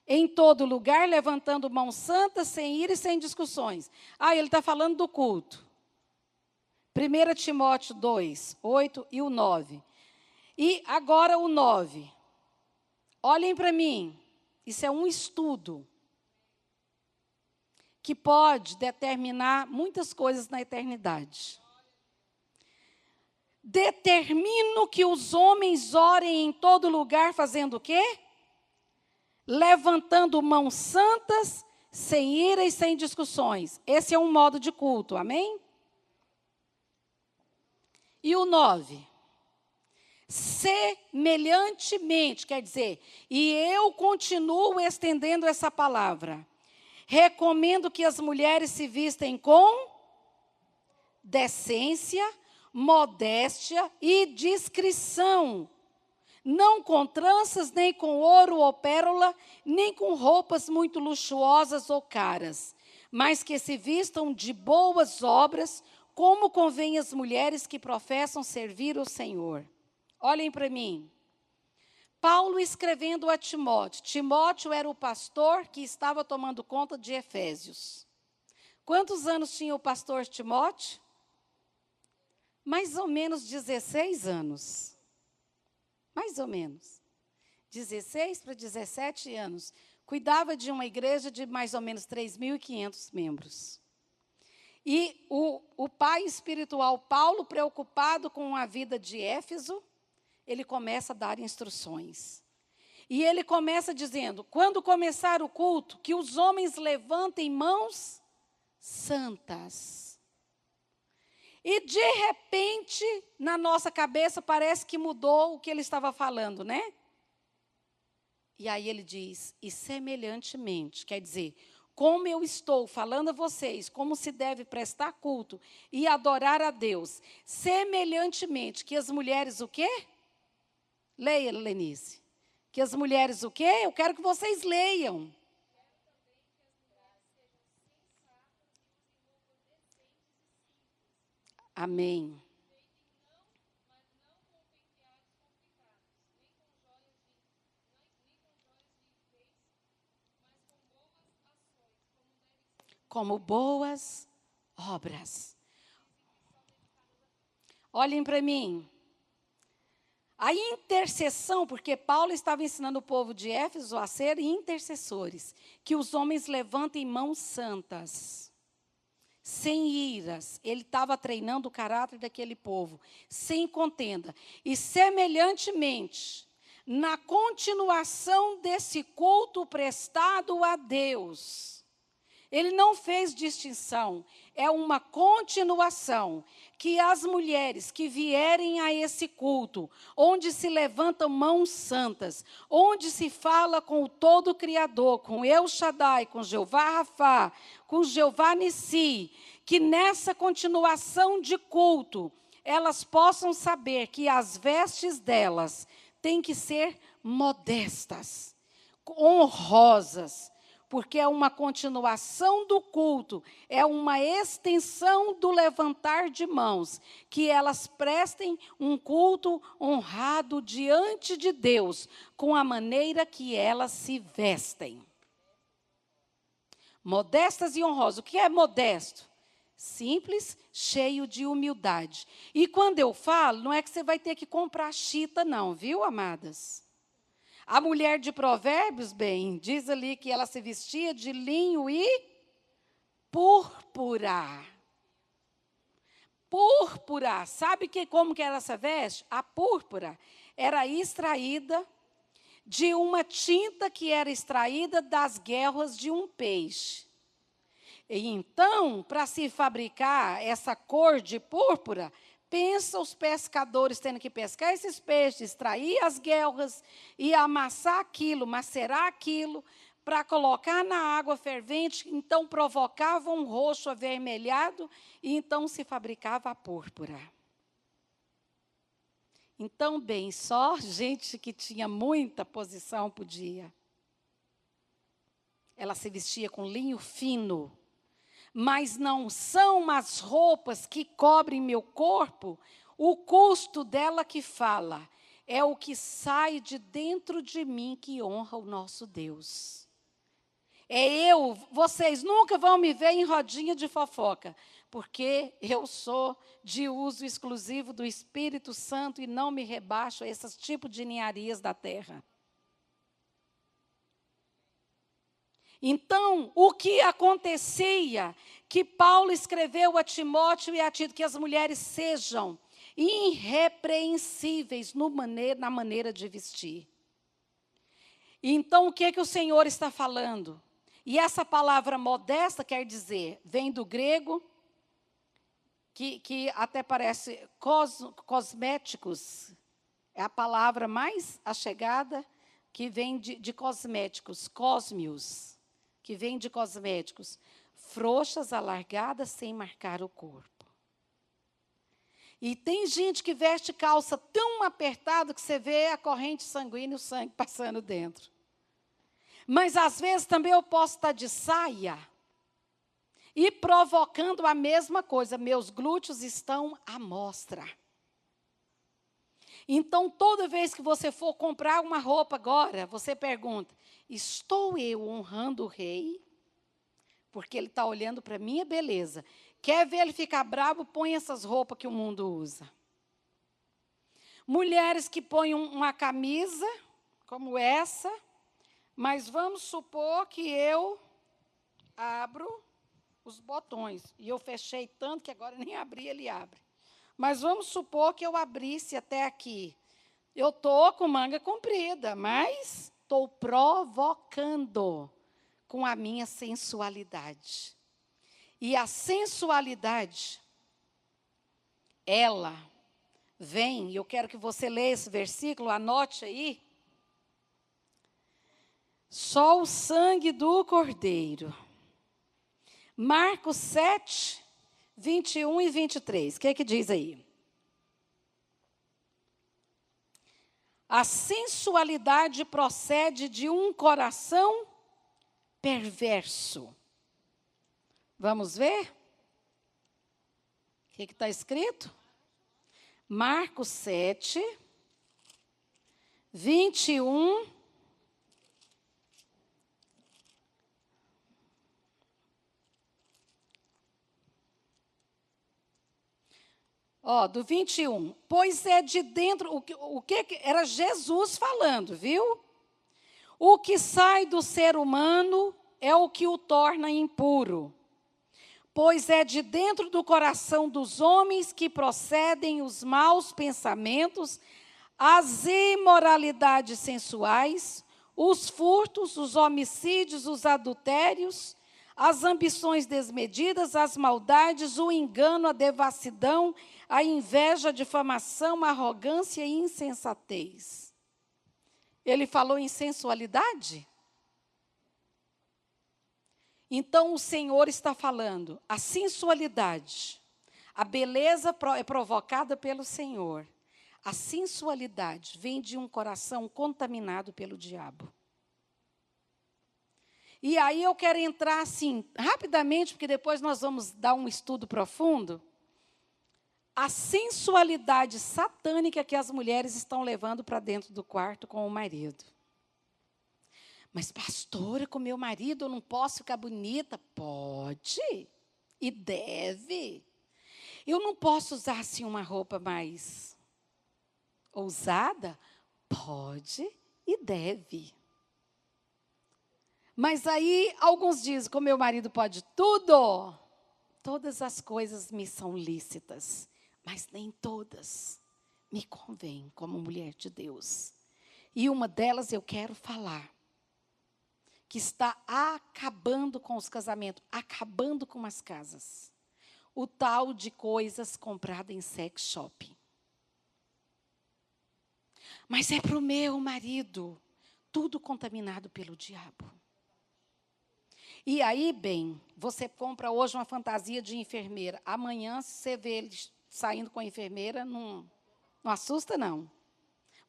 Em todo lugar, levantando mãos santas, sem ira e sem discussões. Ele está falando do culto. 1 Timóteo 2, 8 e o 9. E agora o 9. Olhem para mim, isso é um estudo que pode determinar muitas coisas na eternidade. Determino que os homens orem em todo lugar, fazendo o quê? Levantando mãos santas, sem ira e sem discussões. Esse é um modo de culto, amém? E o 9. Semelhantemente, quer dizer, e eu continuo estendendo essa palavra. Recomendo que as mulheres se vistem com decência, modéstia e discrição. Não com tranças, nem com ouro ou pérola, nem com roupas muito luxuosas ou caras, mas que se vistam de boas obras, como convém às mulheres que professam servir o Senhor. Olhem para mim. Paulo escrevendo a Timóteo. Timóteo era o pastor que estava tomando conta de Efésios. Quantos anos tinha o pastor Timóteo? Mais ou menos 16 anos. Mais ou menos. 16 para 17 anos. Cuidava de uma igreja de mais ou menos 3.500 membros. E o pai espiritual Paulo, preocupado com a vida de Éfeso, ele começa a dar instruções. E ele começa dizendo, quando começar o culto, que os homens levantem mãos santas. E, de repente, na nossa cabeça, parece que mudou o que ele estava falando, né? E aí ele diz, e semelhantemente, quer dizer, como eu estou falando a vocês, como se deve prestar culto e adorar a Deus, semelhantemente, que as mulheres o quê? Leia, Lenice. Que as mulheres o quê? Eu quero que vocês leiam. Amém. Como boas obras. Olhem para mim. A intercessão, porque Paulo estava ensinando o povo de Éfeso a serem intercessores, que os homens levantem mãos santas, sem iras. Ele estava treinando o caráter daquele povo, sem contenda. E semelhantemente, na continuação desse culto prestado a Deus, ele não fez distinção, é uma continuação, que as mulheres que vierem a esse culto, onde se levantam mãos santas, onde se fala com o Todo-Criador, com El Shaddai, com Jeová Rafá, com Jeová Nissi, que nessa continuação de culto, elas possam saber que as vestes delas têm que ser modestas, honrosas, porque é uma continuação do culto, é uma extensão do levantar de mãos, que elas prestem um culto honrado diante de Deus, com a maneira que elas se vestem. Modestas e honrosas. O que é modesto? simples, cheio de humildade. E quando eu falo, não é que você vai ter que comprar chita, não, viu, amadas? A mulher de Provérbios, bem, diz ali que ela se vestia de linho e púrpura. Púrpura, sabe como que era essa veste? A púrpura era extraída de uma tinta que era extraída das guelras de um peixe. E então, para se fabricar essa cor de púrpura, pensa os pescadores tendo que pescar esses peixes, extrair as guelras e amassar aquilo, macerar aquilo, para colocar na água fervente, então provocava um roxo avermelhado e então se fabricava a púrpura. Então, bem, só gente que tinha muita posição podia. Ela se vestia com linho fino, mas não são as roupas que cobrem meu corpo, o custo dela que fala, é o que sai de dentro de mim que honra o nosso Deus. Vocês nunca vão me ver em rodinha de fofoca, porque eu sou de uso exclusivo do Espírito Santo e não me rebaixo a esses tipos de ninharias da terra. Então, o que acontecia, que Paulo escreveu a Timóteo e a Tito, que as mulheres sejam irrepreensíveis na maneira de vestir. Então, o que o Senhor está falando? E essa palavra modesta quer dizer, vem do grego, que até parece cosméticos, é a palavra mais achegada, que vem de cosméticos, cosmios, que vem de cosméticos, frouxas, alargadas, sem marcar o corpo. E tem gente que veste calça tão apertada que você vê a corrente sanguínea e o sangue passando dentro. Mas, às vezes, também eu posso estar de saia e provocando a mesma coisa. Meus glúteos estão à mostra. Então, toda vez que você for comprar uma roupa agora, você pergunta, estou eu honrando o rei? Porque ele está olhando para a minha beleza. Quer ver ele ficar bravo? Põe essas roupas que o mundo usa. Mulheres que põem uma camisa como essa, mas vamos supor que eu abro os botões. E eu fechei tanto que agora nem abri, ele abre. Mas vamos supor que eu abrisse até aqui. Eu estou com manga comprida, mas estou provocando com a minha sensualidade. E a sensualidade, ela vem, e eu quero que você leia esse versículo, anote aí. Só o sangue do Cordeiro. Marcos 7, 21 e 23. O que é que diz aí? A sensualidade procede de um coração perverso. Vamos ver? O que está escrito? Marcos 7, 21. Do 21. Pois é de dentro, o que era Jesus falando, viu? O que sai do ser humano é o que o torna impuro. Pois é de dentro do coração dos homens que procedem os maus pensamentos, as imoralidades sensuais, os furtos, os homicídios, os adultérios, as ambições desmedidas, as maldades, o engano, a devassidão, a inveja, a difamação, a arrogância e insensatez. Ele falou em sensualidade? Então, o Senhor está falando, a sensualidade, a beleza é provocada pelo Senhor. A sensualidade vem de um coração contaminado pelo diabo. E aí eu quero entrar assim, rapidamente, porque depois nós vamos dar um estudo profundo. A sensualidade satânica que as mulheres estão levando para dentro do quarto com o marido. Mas, pastora, com meu marido eu não posso ficar bonita? Pode. E deve. Eu não posso usar assim uma roupa mais ousada? Pode e deve. Mas aí alguns dizem, como meu marido pode tudo, todas as coisas me são lícitas, mas nem todas me convêm como mulher de Deus. E uma delas eu quero falar, que está acabando com os casamentos, acabando com as casas. O tal de coisas compradas em sex shop. Mas é para o meu marido, tudo contaminado pelo diabo. E aí, bem, você compra hoje uma fantasia de enfermeira. Amanhã, se você vê ele saindo com a enfermeira, não assusta, não.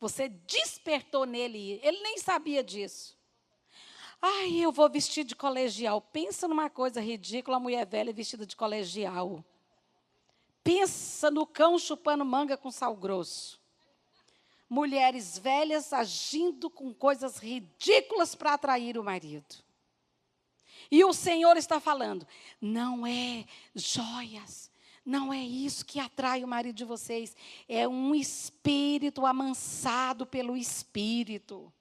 Você despertou nele, ele nem sabia disso. Ai, eu vou vestir de colegial. Pensa numa coisa ridícula, a mulher velha vestida de colegial. Pensa no cão chupando manga com sal grosso. Mulheres velhas agindo com coisas ridículas para atrair o marido. E o Senhor está falando, não é joias, não é isso que atrai o marido de vocês. É um espírito amansado pelo Espírito.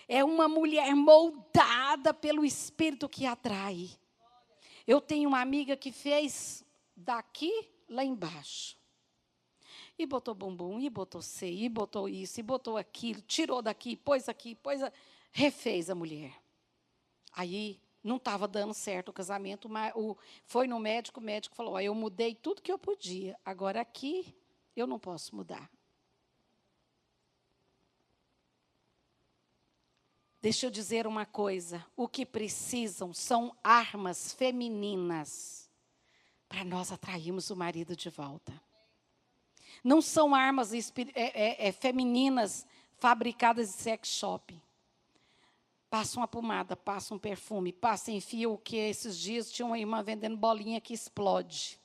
É uma mulher moldada pelo Espírito que atrai. Eu tenho uma amiga que fez daqui lá embaixo. E botou bumbum, e botou seio, e botou isso, e botou aquilo, tirou daqui, pôs aqui, refez a mulher. Aí não estava dando certo o casamento, mas foi no médico, o médico falou, eu mudei tudo que eu podia, agora aqui eu não posso mudar. Deixa eu dizer uma coisa, o que precisam são armas femininas para nós atrairmos o marido de volta. Não são armas femininas fabricadas em sex shop. Passa uma pomada, passa um perfume, passa, enfia o que esses dias tinha uma irmã vendendo bolinha que explode.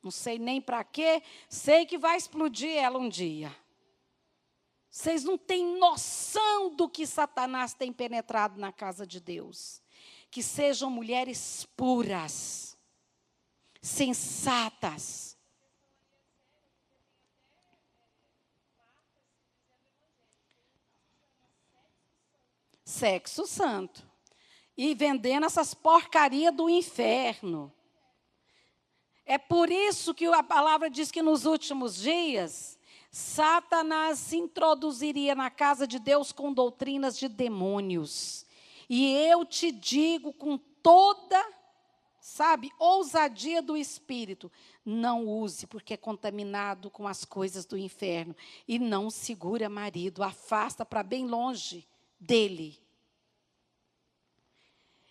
Não sei nem para quê, sei que vai explodir ela um dia. Vocês não têm noção do que Satanás tem penetrado na casa de Deus. Que sejam mulheres puras, sensatas. Sexo santo. E vendendo essas porcarias do inferno. É por isso que a palavra diz que nos últimos dias, Satanás se introduziria na casa de Deus com doutrinas de demônios. E eu te digo com toda, ousadia do Espírito, não use, porque é contaminado com as coisas do inferno. E não segura marido, afasta para bem longe dele.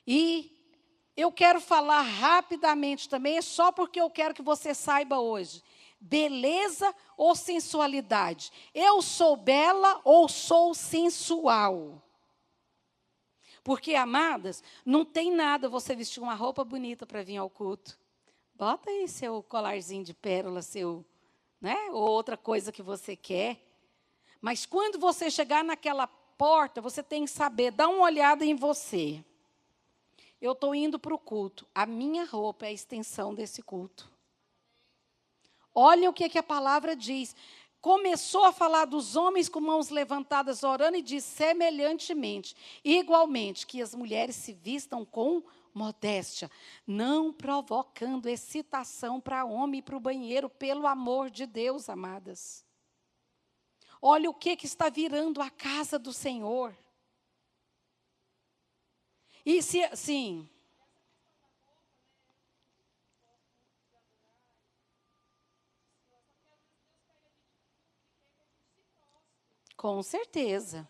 E eu quero falar rapidamente também, só porque eu quero que você saiba hoje. Beleza ou sensualidade? Eu sou bela ou sou sensual? Porque, amadas, não tem nada você vestir uma roupa bonita para vir ao culto. Bota aí seu colarzinho de pérola, ou outra coisa que você quer. Mas quando você chegar naquela porta, você tem que saber, dá uma olhada em você. Eu estou indo para o culto. A minha roupa é a extensão desse culto. Olha o que a palavra diz. Começou a falar dos homens com mãos levantadas orando e diz semelhantemente, igualmente, que as mulheres se vistam com modéstia, não provocando excitação para homem e para o banheiro, pelo amor de Deus, amadas. Olha o que está virando a casa do Senhor. E sim. Com certeza.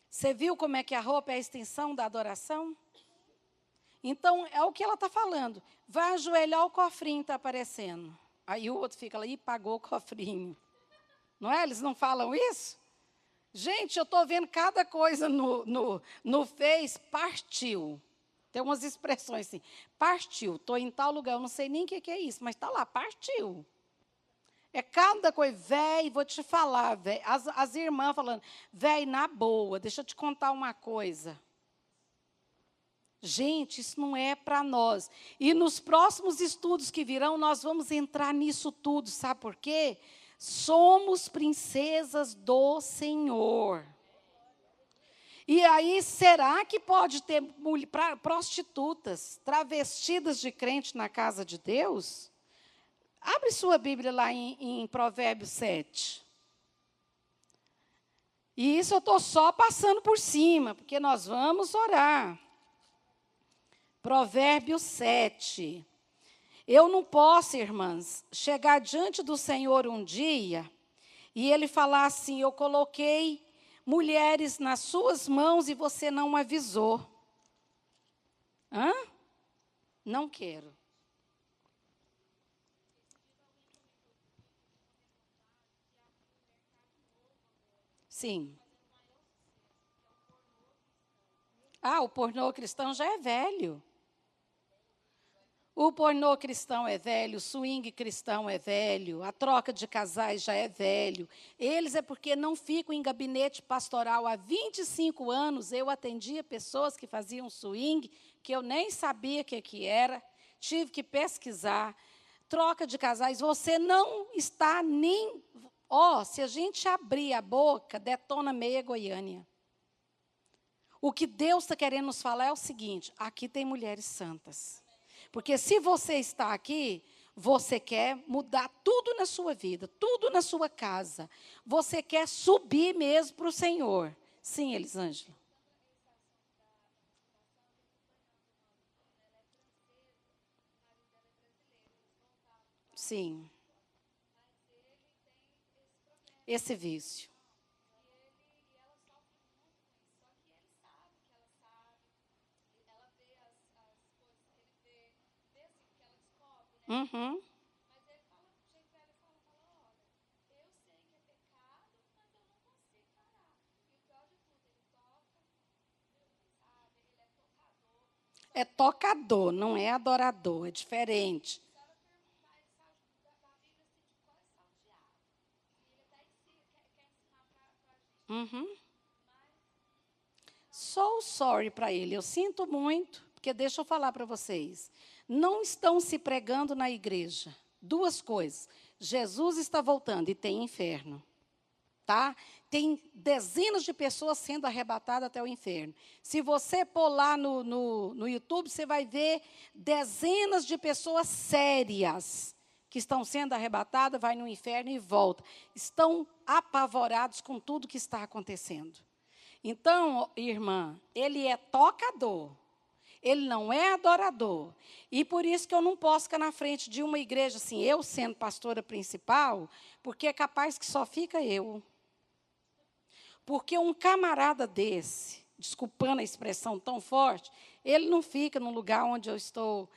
Você viu como é que a roupa é a extensão da adoração? Então, é o que ela está falando. Vai ajoelhar, o cofrinho está aparecendo. Aí o outro fica lá e pagou o cofrinho. Não é? Eles não falam isso? Gente, eu estou vendo cada coisa no Face, partiu. Tem umas expressões assim, partiu, estou em tal lugar, eu não sei nem o que é isso, mas está lá, partiu. É cada coisa, velho, vou te falar, velho. As irmãs falando, velho, na boa, deixa eu te contar uma coisa. Gente, isso não é para nós. E nos próximos estudos que virão, nós vamos entrar nisso tudo, sabe por quê? Somos princesas do Senhor. E aí, será que pode ter prostitutas travestidas de crente na casa de Deus? Abre sua Bíblia lá em Provérbios 7. E isso eu estou só passando por cima, porque nós vamos orar. Provérbios 7. Eu não posso, irmãs, chegar diante do Senhor um dia e Ele falar assim, eu coloquei mulheres nas suas mãos e você não avisou. Hã? Não quero. Sim. Ah, o pornô cristão já é velho. O pornô cristão é velho, o swing cristão é velho, a troca de casais já é velho. Eles é porque não ficam em gabinete pastoral. Há 25 anos eu atendia pessoas que faziam swing, que eu nem sabia o que era, tive que pesquisar. Troca de casais, você não está nem... se a gente abrir a boca, detona meia Goiânia. O que Deus está querendo nos falar é o seguinte, aqui tem mulheres santas. Porque se você está aqui, você quer mudar tudo na sua vida, tudo na sua casa. Você quer subir mesmo para o Senhor. Sim, Elisângela. Sim. Esse vício. Uhum. É tocador, não é adorador, é diferente. Uhum. So sorry para ele, eu sinto muito, porque deixa eu falar para vocês. Não estão se pregando na igreja. Duas coisas. Jesus está voltando e tem inferno. Tá? Tem dezenas de pessoas sendo arrebatadas até o inferno. Se você pôr lá no YouTube, você vai ver dezenas de pessoas sérias que estão sendo arrebatadas, vai no inferno e volta. Estão apavorados com tudo que está acontecendo. Então, irmã, ele é tocador. Ele não é adorador. E por isso que eu não posso ficar na frente de uma igreja assim, eu sendo pastora principal, porque é capaz que só fica eu. Porque um camarada desse, desculpando a expressão tão forte, ele não fica no lugar onde eu estou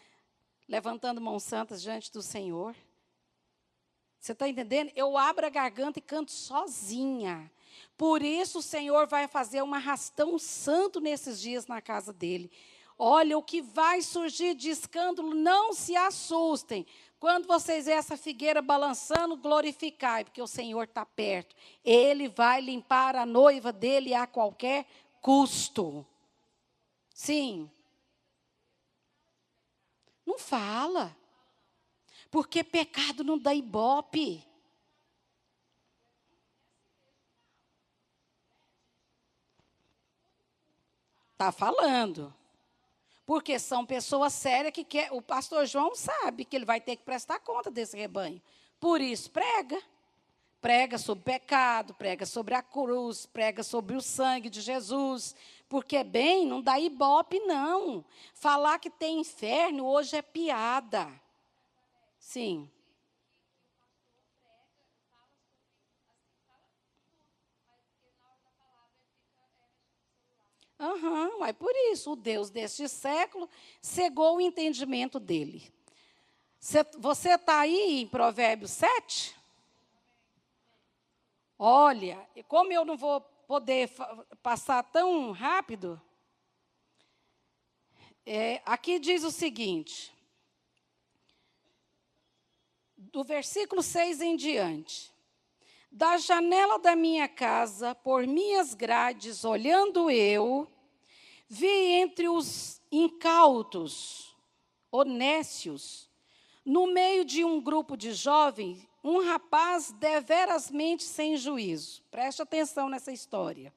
levantando mãos santas diante do Senhor. Você está entendendo? Eu abro a garganta e canto sozinha. Por isso o Senhor vai fazer um arrastão santo nesses dias na casa dele. Olha, o que vai surgir de escândalo, não se assustem. Quando vocês verem essa figueira balançando, glorificai, porque o Senhor está perto. Ele vai limpar a noiva dele a qualquer custo. Sim. Não fala. Porque pecado não dá ibope. Está falando. Porque são pessoas sérias que quer. O pastor João sabe que ele vai ter que prestar conta desse rebanho. Por isso, prega. Prega sobre pecado, prega sobre a cruz, prega sobre o sangue de Jesus. Porque, bem, não dá ibope, não. Falar que tem inferno hoje é piada. Sim. Mas por isso, o Deus deste século cegou o entendimento dele. Você está aí em Provérbios 7? Olha, como eu não vou poder passar tão rápido, aqui diz o seguinte, do versículo 6 em diante. Da janela da minha casa, por minhas grades, olhando eu, vi entre os incautos, honestos, no meio de um grupo de jovens, um rapaz deverasmente sem juízo. Preste atenção nessa história.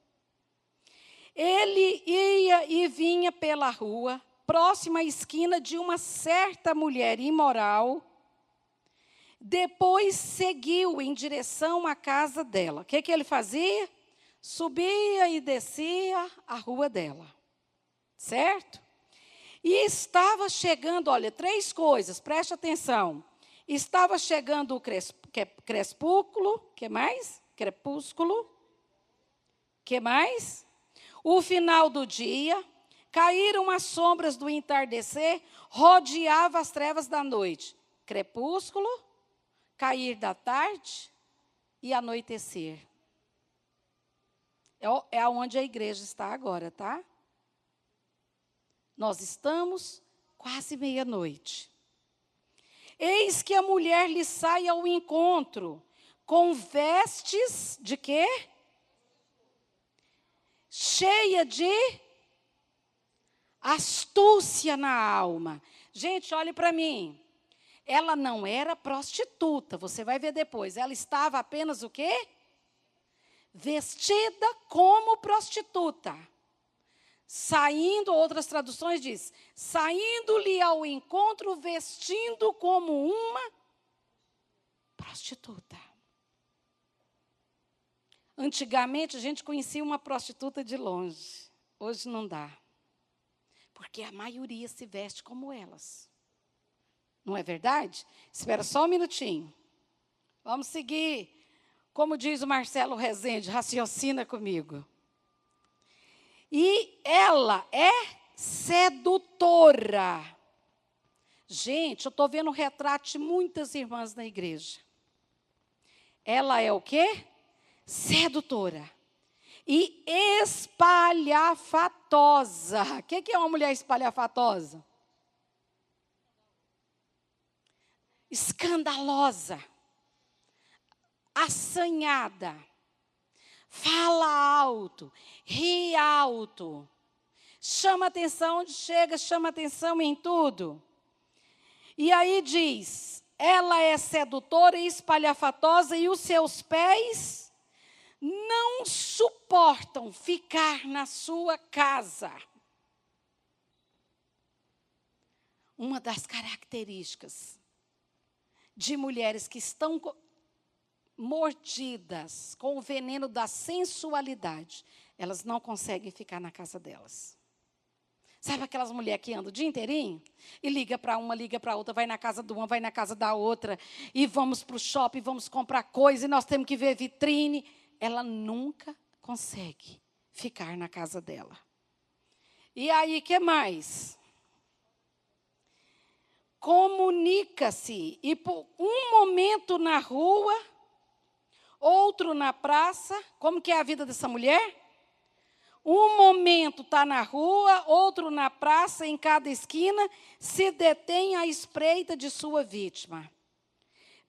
Ele ia e vinha pela rua, próxima à esquina de uma certa mulher imoral. Depois seguiu em direção à casa dela. O que ele fazia? Subia e descia a rua dela. Certo? E estava chegando, olha, 3 coisas, preste atenção. Estava chegando o crepúsculo, que mais? Crepúsculo. Que mais? O final do dia, caíram as sombras do entardecer, rodeava as trevas da noite. Crepúsculo, cair da tarde e anoitecer. É onde a igreja está agora, tá? Nós estamos quase meia-noite. Eis que a mulher lhe sai ao encontro, com vestes de quê? Cheia de astúcia na alma. Gente, olhe para mim. Ela não era prostituta, você vai ver depois. Ela estava apenas o quê? Vestida como prostituta. Saindo, outras traduções diz, saindo-lhe ao encontro, vestindo como uma prostituta. Antigamente, a gente conhecia uma prostituta de longe. Hoje não dá. Porque a maioria se veste como elas. Não é verdade? Espera só um minutinho. Vamos seguir. Como diz o Marcelo Rezende, raciocina comigo. E ela é sedutora. Gente, eu estou vendo o retrato de muitas irmãs na igreja. Ela é o quê? Sedutora. E espalhafatosa. O que é uma mulher espalhafatosa? Escandalosa. Assanhada. Fala alto, ri alto, chama atenção onde chega, chama atenção em tudo. E aí diz, ela é sedutora e espalhafatosa e os seus pés não suportam ficar na sua casa. Uma das características de mulheres que estão mordidas com o veneno da sensualidade, elas não conseguem ficar na casa delas. Sabe aquelas mulheres que andam o dia inteirinho? E liga para uma, liga para outra, vai na casa de uma, vai na casa da outra, e vamos para o shopping, vamos comprar coisa, e nós temos que ver vitrine. Ela nunca consegue ficar na casa dela. E aí, o que mais? Comunica-se, e por um momento na rua, outro na praça. Como que é a vida dessa mulher? Um momento está na rua, outro na praça, em cada esquina, se detém à espreita de sua vítima.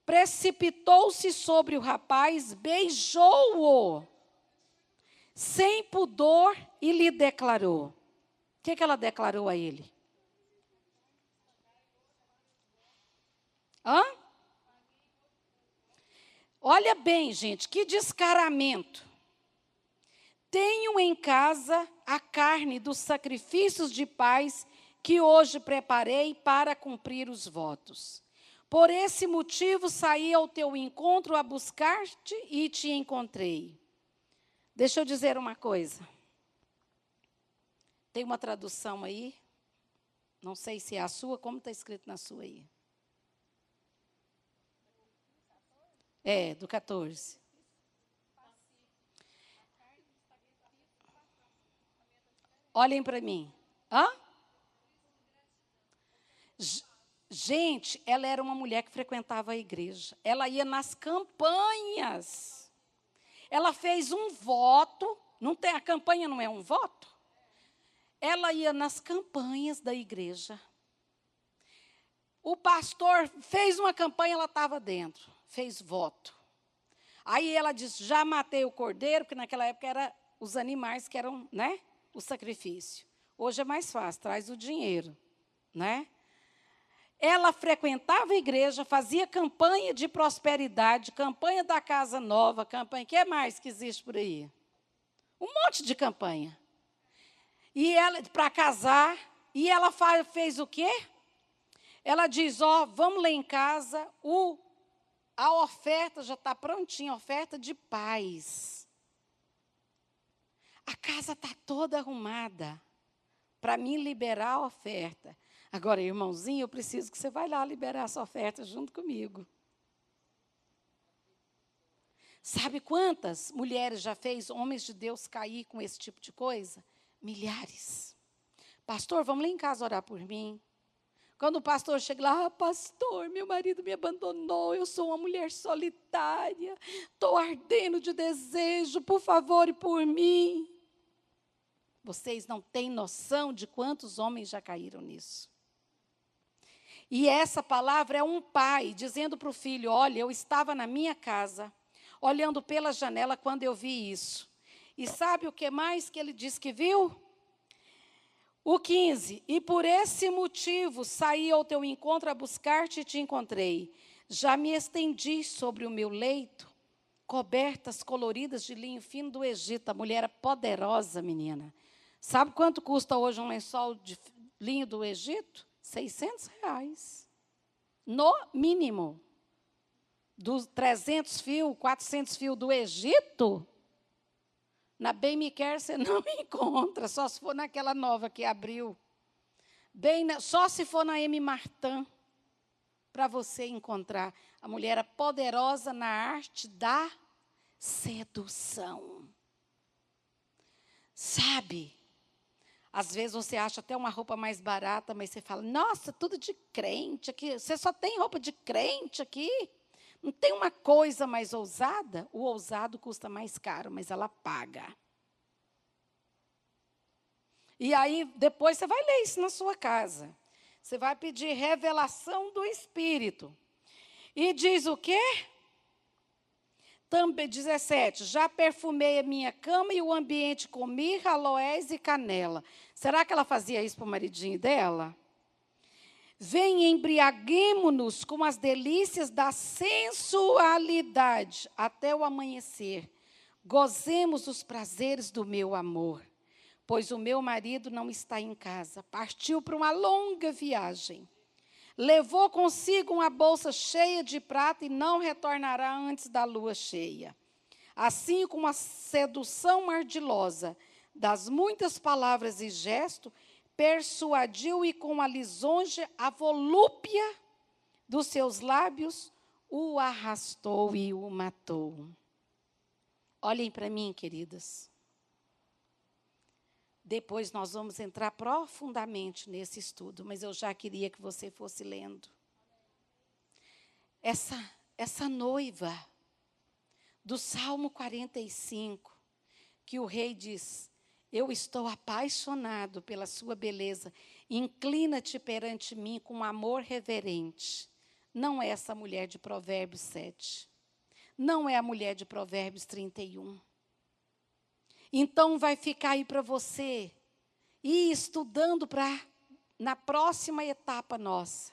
Precipitou-se sobre o rapaz, beijou-o, sem pudor, e lhe declarou. O que ela declarou a ele? Hã? Olha bem, gente, que descaramento. Tenho em casa a carne dos sacrifícios de paz que hoje preparei para cumprir os votos. Por esse motivo saí ao teu encontro a buscar-te e te encontrei. Deixa eu dizer uma coisa. Tem uma tradução aí, não sei se é a sua, como está escrito na sua aí? Do 14. Olhem para mim. Hã? Gente, ela era uma mulher que frequentava a igreja. Ela ia nas campanhas. Ela fez um voto Não tem, a campanha não é um voto? Ela ia nas campanhas da igreja. O pastor fez uma campanha, ela estava dentro, fez voto. Aí ela disse, já matei o cordeiro, porque naquela época eram os animais que eram, né, o sacrifício. Hoje é mais fácil, traz o dinheiro, né? Ela frequentava a igreja, fazia campanha de prosperidade, campanha da casa nova, campanha, o que mais que existe por aí? Um monte de campanha. E ela, para casar, e ela fez o quê? Ela diz, vamos lá em casa, a oferta já está prontinha, oferta de paz. A casa está toda arrumada para mim liberar a oferta. Agora, irmãozinho, eu preciso que você vá lá liberar essa oferta junto comigo. Sabe quantas mulheres já fez homens de Deus cair com esse tipo de coisa? Milhares. Pastor, vamos lá em casa orar por mim. Quando o pastor chega lá, pastor, meu marido me abandonou, eu sou uma mulher solitária, estou ardendo de desejo, por favor, e por mim. Vocês não têm noção de quantos homens já caíram nisso. E essa palavra é um pai dizendo para o filho, olha, eu estava na minha casa, olhando pela janela quando eu vi isso. E sabe o que mais que ele diz que viu? O 15, e por esse motivo saí ao teu encontro a buscar-te e te encontrei. Já me estendi sobre o meu leito, cobertas coloridas de linho fino do Egito. A mulher era poderosa, menina. Sabe quanto custa hoje um lençol de linho do Egito? R$600. No mínimo. Dos 300 fios, 400 fios do Egito, na Bem Quer você não encontra, só se for naquela nova que abriu. Só se for na M. Martin, para você encontrar. A mulher era poderosa na arte da sedução. Sabe? Às vezes você acha até uma roupa mais barata, mas você fala, nossa, tudo de crente aqui. Você só tem roupa de crente aqui? Não tem uma coisa mais ousada? O ousado custa mais caro, mas ela paga. E aí, depois você vai ler isso na sua casa. Você vai pedir revelação do Espírito. E diz o quê? Também, 17, já perfumei a minha cama e o ambiente com mirra, aloés e canela. Será que ela fazia isso para o maridinho dela? Vem, embriaguemo-nos com as delícias da sensualidade até o amanhecer. Gozemos os prazeres do meu amor, pois o meu marido não está em casa. Partiu para uma longa viagem. Levou consigo uma bolsa cheia de prata e não retornará antes da lua cheia. Assim como a sedução ardilosa das muitas palavras e gestos, persuadiu e com a lisonja, a volúpia dos seus lábios, o arrastou e o matou. Olhem para mim, queridas. Depois nós vamos entrar profundamente nesse estudo, mas eu já queria que você fosse lendo. Essa noiva do Salmo 45, que o rei diz, eu estou apaixonado pela sua beleza, inclina-te perante mim com amor reverente. Não é essa mulher de Provérbios 7, não é a mulher de Provérbios 31. Então, vai ficar aí para você ir estudando para, na próxima etapa nossa,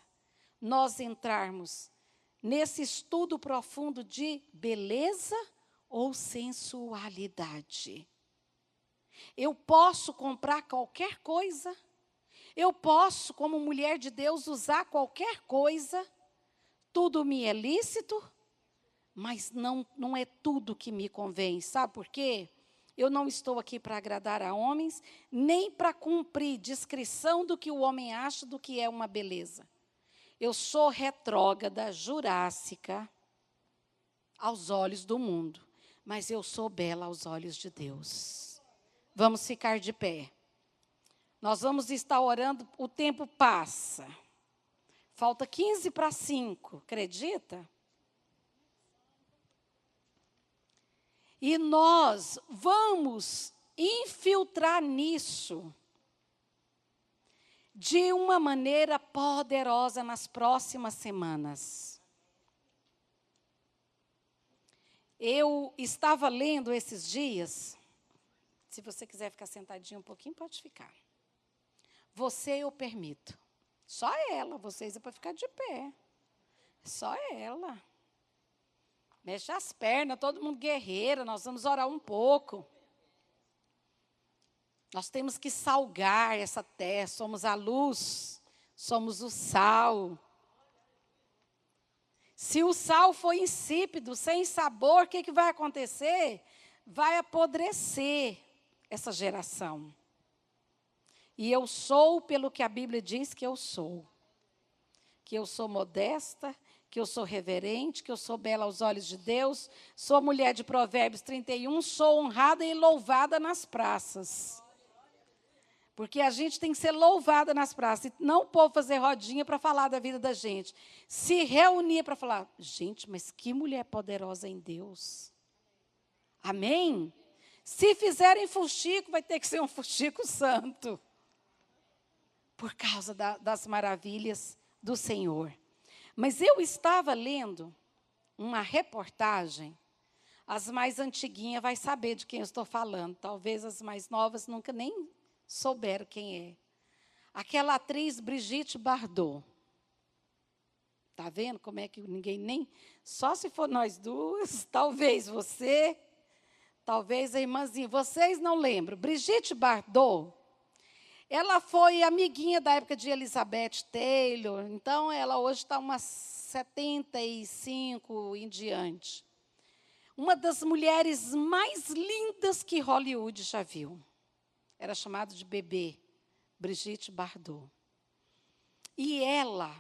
nós entrarmos nesse estudo profundo de beleza ou sensualidade. Eu posso comprar qualquer coisa, eu posso, como mulher de Deus, usar qualquer coisa, tudo me é lícito, mas não é tudo que me convém. Sabe por quê? Eu não estou aqui para agradar a homens, nem para cumprir descrição do que o homem acha do que é uma beleza. Eu sou retrógrada, jurássica, aos olhos do mundo, mas eu sou bela aos olhos de Deus. Vamos ficar de pé. Nós vamos estar orando, o tempo passa. Falta 15 para 5, acredita? E nós vamos infiltrar nisso de uma maneira poderosa nas próximas semanas. Eu estava lendo esses dias, se você quiser ficar sentadinho um pouquinho, pode ficar. Você eu permito. Só ela, vocês é para ficar de pé. Só ela. Mexe as pernas, todo mundo guerreira, nós vamos orar um pouco. Nós temos que salgar essa terra, somos a luz, somos o sal. Se o sal for insípido, sem sabor, o que vai acontecer? Vai apodrecer essa geração. E eu sou pelo que a Bíblia diz que eu sou. Que eu sou modesta, que eu sou reverente, que eu sou bela aos olhos de Deus, sou mulher de Provérbios 31, sou honrada e louvada nas praças. Porque a gente tem que ser louvada nas praças, e não o povo fazer rodinha para falar da vida da gente. Se reunir para falar, gente, mas que mulher poderosa em Deus. Amém? Se fizerem fuxico, vai ter que ser um fuxico santo. Por causa das maravilhas do Senhor. Mas eu estava lendo uma reportagem, as mais antiguinhas vai saber de quem eu estou falando, talvez as mais novas nunca nem souberam quem é. Aquela atriz Brigitte Bardot. Está vendo como é que ninguém nem... Só se for nós duas, talvez você, talvez a irmãzinha. Vocês não lembram. Brigitte Bardot, ela foi amiguinha da época de Elizabeth Taylor. Então, ela hoje está umas 75 em diante. Uma das mulheres mais lindas que Hollywood já viu. Era chamada de bebê, Brigitte Bardot. E ela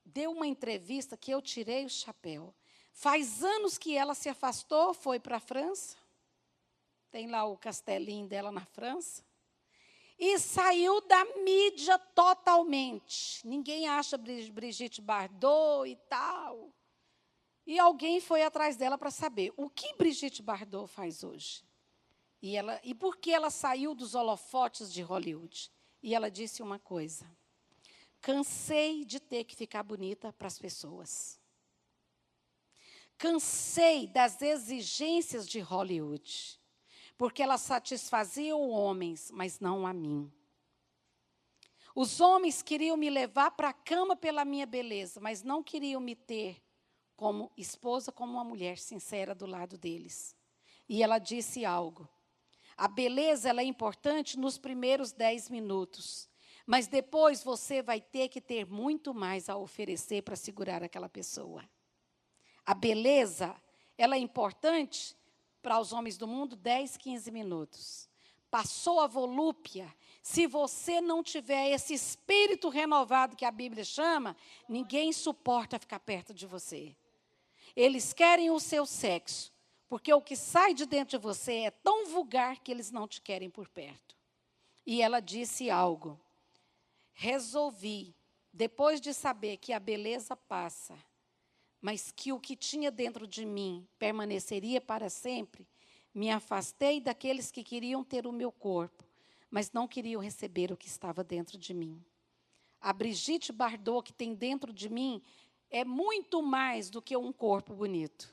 deu uma entrevista que eu tirei o chapéu. Faz anos que ela se afastou, foi para a França. Tem lá o castelinho dela na França. E saiu da mídia totalmente. Ninguém acha Brigitte Bardot e tal. E alguém foi atrás dela para saber o que Brigitte Bardot faz hoje. E por que ela saiu dos holofotes de Hollywood? E ela disse uma coisa. Cansei de ter que ficar bonita para as pessoas. Cansei das exigências de Hollywood. Porque elas satisfaziam homens, mas não a mim. Os homens queriam me levar para a cama pela minha beleza, mas não queriam me ter como esposa, como uma mulher sincera do lado deles. E ela disse algo. A beleza ela é importante nos primeiros 10 minutos, mas depois você vai ter que ter muito mais a oferecer para segurar aquela pessoa. A beleza ela é importante para os homens do mundo 10, 15 minutos. Passou a volúpia. Se você não tiver esse espírito renovado que a Bíblia chama, ninguém suporta ficar perto de você. Eles querem o seu sexo, porque o que sai de dentro de você é tão vulgar que eles não te querem por perto. E ela disse algo. Resolvi, depois de saber que a beleza passa, mas que o que tinha dentro de mim permaneceria para sempre, me afastei daqueles que queriam ter o meu corpo, mas não queriam receber o que estava dentro de mim. A Brigitte Bardot que tem dentro de mim é muito mais do que um corpo bonito.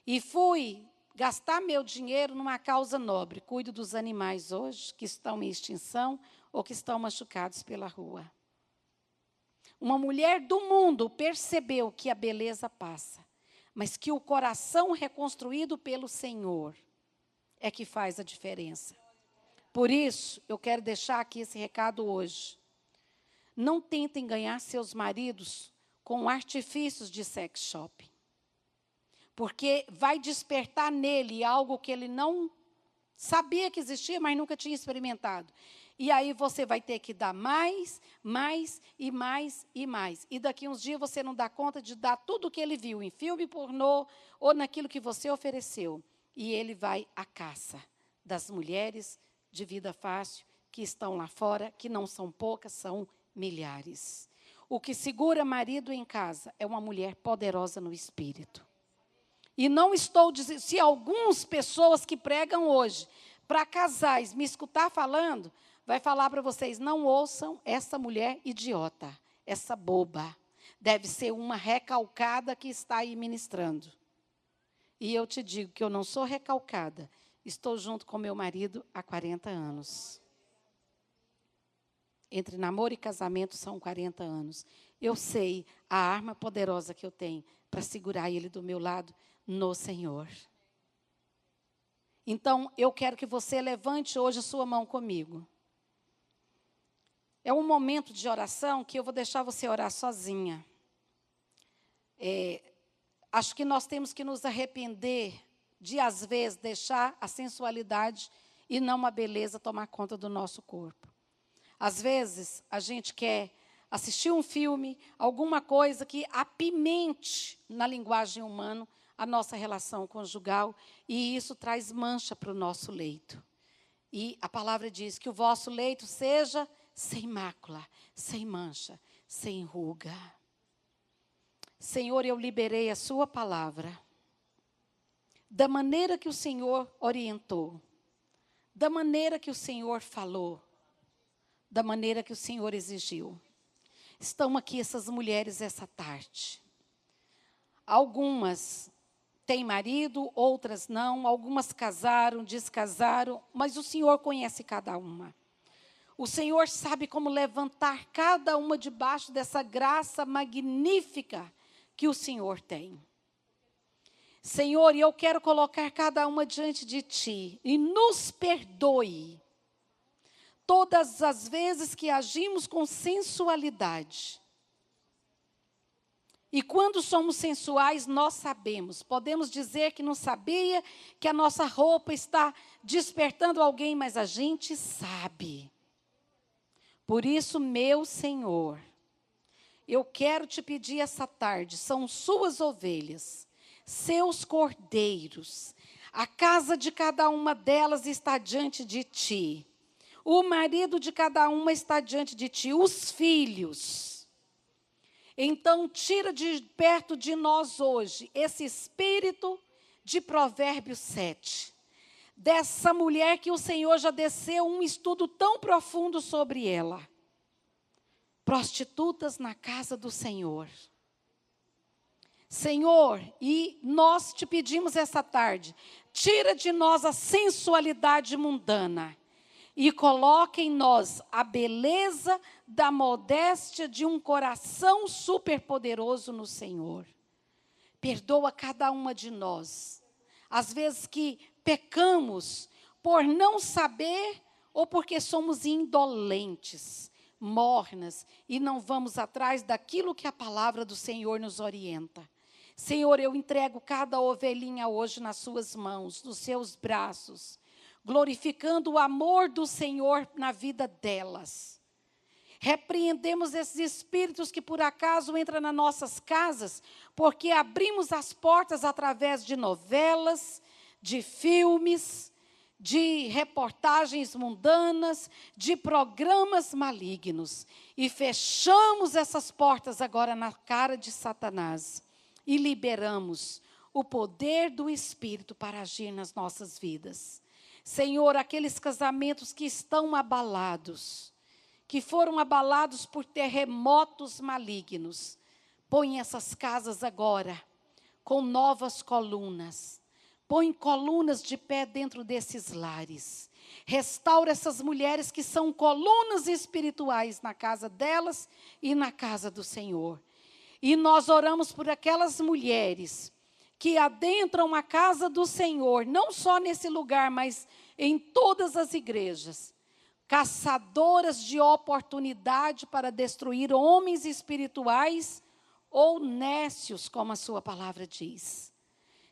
E fui gastar meu dinheiro numa causa nobre. Cuido dos animais hoje, que estão em extinção ou que estão machucados pela rua. Uma mulher do mundo percebeu que a beleza passa, mas que o coração reconstruído pelo Senhor é que faz a diferença. Por isso, eu quero deixar aqui esse recado hoje. Não tentem ganhar seus maridos com artifícios de sex shop. Porque vai despertar nele algo que ele não sabia que existia, mas nunca tinha experimentado. E aí você vai ter que dar mais, mais e mais e mais. E daqui uns dias você não dá conta de dar tudo o que ele viu em filme pornô ou naquilo que você ofereceu. E ele vai à caça das mulheres de vida fácil que estão lá fora, que não são poucas, são milhares. O que segura marido em casa é uma mulher poderosa no espírito. E não estou dizendo, se algumas pessoas que pregam hoje para casais me escutar falando, vai falar para vocês, não ouçam essa mulher idiota, essa boba. Deve ser uma recalcada que está aí ministrando. E eu te digo que eu não sou recalcada. Estou junto com meu marido há 40 anos. Entre namoro e casamento são 40 anos. Eu sei a arma poderosa que eu tenho para segurar ele do meu lado no Senhor. Então, eu quero que você levante hoje a sua mão comigo. É um momento de oração que eu vou deixar você orar sozinha. Acho que nós temos que nos arrepender de, às vezes, deixar a sensualidade e não a beleza tomar conta do nosso corpo. Às vezes, a gente quer assistir um filme, alguma coisa que apimente, na linguagem humana, a nossa relação conjugal, e isso traz mancha para o nosso leito. E a palavra diz que o vosso leito seja sem mácula, sem mancha, sem ruga. Senhor, eu liberei a sua palavra, da maneira que o Senhor orientou, da maneira que o Senhor falou, da maneira que o Senhor exigiu. Estão aqui essas mulheres essa tarde. Algumas têm marido, outras não. Algumas casaram, descasaram, mas o Senhor conhece cada uma. O Senhor sabe como levantar cada uma debaixo dessa graça magnífica que o Senhor tem. Senhor, eu quero colocar cada uma diante de Ti e nos perdoe todas as vezes que agimos com sensualidade. E quando somos sensuais, nós sabemos. Podemos dizer que não sabia, que a nossa roupa está despertando alguém, mas a gente sabe. Por isso, meu Senhor, eu quero te pedir essa tarde, são suas ovelhas, seus cordeiros. A casa de cada uma delas está diante de Ti. O marido de cada uma está diante de Ti, os filhos. Então, tira de perto de nós hoje esse espírito de Provérbios 7. Dessa mulher que o Senhor já desceu um estudo tão profundo sobre ela. Prostitutas na casa do Senhor. Senhor, e nós te pedimos essa tarde, tira de nós a sensualidade mundana. E coloque em nós a beleza da modéstia de um coração superpoderoso no Senhor. Perdoa cada uma de nós. Às vezes que pecamos por não saber ou porque somos indolentes, mornas, e não vamos atrás daquilo que a palavra do Senhor nos orienta. Senhor, eu entrego cada ovelhinha hoje nas suas mãos, nos seus braços, glorificando o amor do Senhor na vida delas. Repreendemos esses espíritos que por acaso entram nas nossas casas, porque abrimos as portas através de novelas, de filmes, de reportagens mundanas, de programas malignos. E fechamos essas portas agora na cara de Satanás. E liberamos o poder do Espírito para agir nas nossas vidas. Senhor, aqueles casamentos que estão abalados, que foram abalados por terremotos malignos, põe essas casas agora com novas colunas. Põe colunas de pé dentro desses lares. Restaura essas mulheres que são colunas espirituais na casa delas e na casa do Senhor. E nós oramos por aquelas mulheres que adentram a casa do Senhor, não só nesse lugar, mas em todas as igrejas, caçadoras de oportunidade para destruir homens espirituais ou nécios, como a sua palavra diz.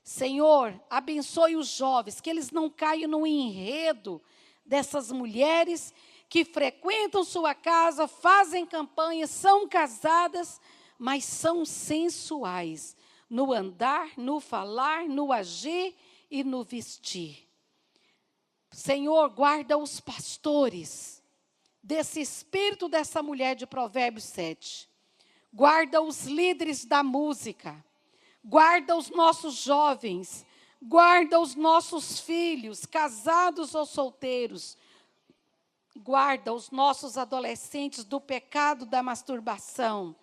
Senhor, abençoe os jovens, que eles não caiam no enredo dessas mulheres que frequentam sua casa, fazem campanha, são casadas, mas são sensuais no andar, no falar, no agir e no vestir. Senhor, guarda os pastores desse espírito dessa mulher de Provérbios 7. Guarda os líderes da música. Guarda os nossos jovens, guarda os nossos filhos, casados ou solteiros. Guarda os nossos adolescentes do pecado da masturbação,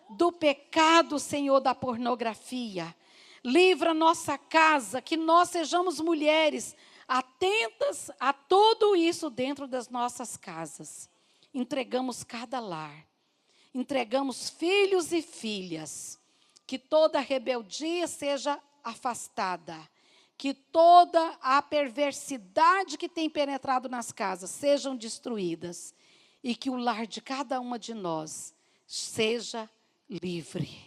do pecado, Senhor, da pornografia. Livra nossa casa, que nós sejamos mulheres atentas a tudo isso dentro das nossas casas. Entregamos cada lar, entregamos filhos e filhas, que toda rebeldia seja afastada, que toda a perversidade que tem penetrado nas casas sejam destruídas e que o lar de cada uma de nós seja livre.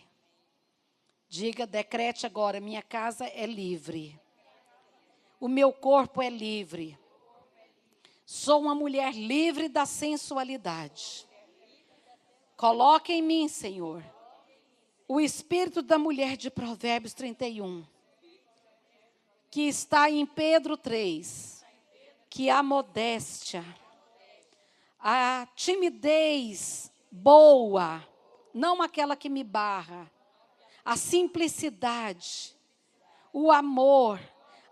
Diga, decrete agora, minha casa é livre. O meu corpo é livre. Sou uma mulher livre da sensualidade. Coloque em mim, Senhor, o espírito da mulher de Provérbios 31. Que está em Pedro 3, que a modéstia, a timidez boa, não aquela que me barra, a simplicidade, o amor,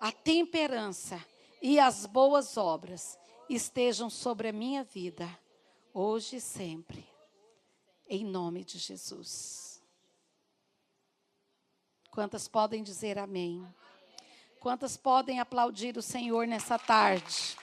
a temperança e as boas obras estejam sobre a minha vida, hoje e sempre, em nome de Jesus. Quantas podem dizer amém? Quantas podem aplaudir o Senhor nessa tarde?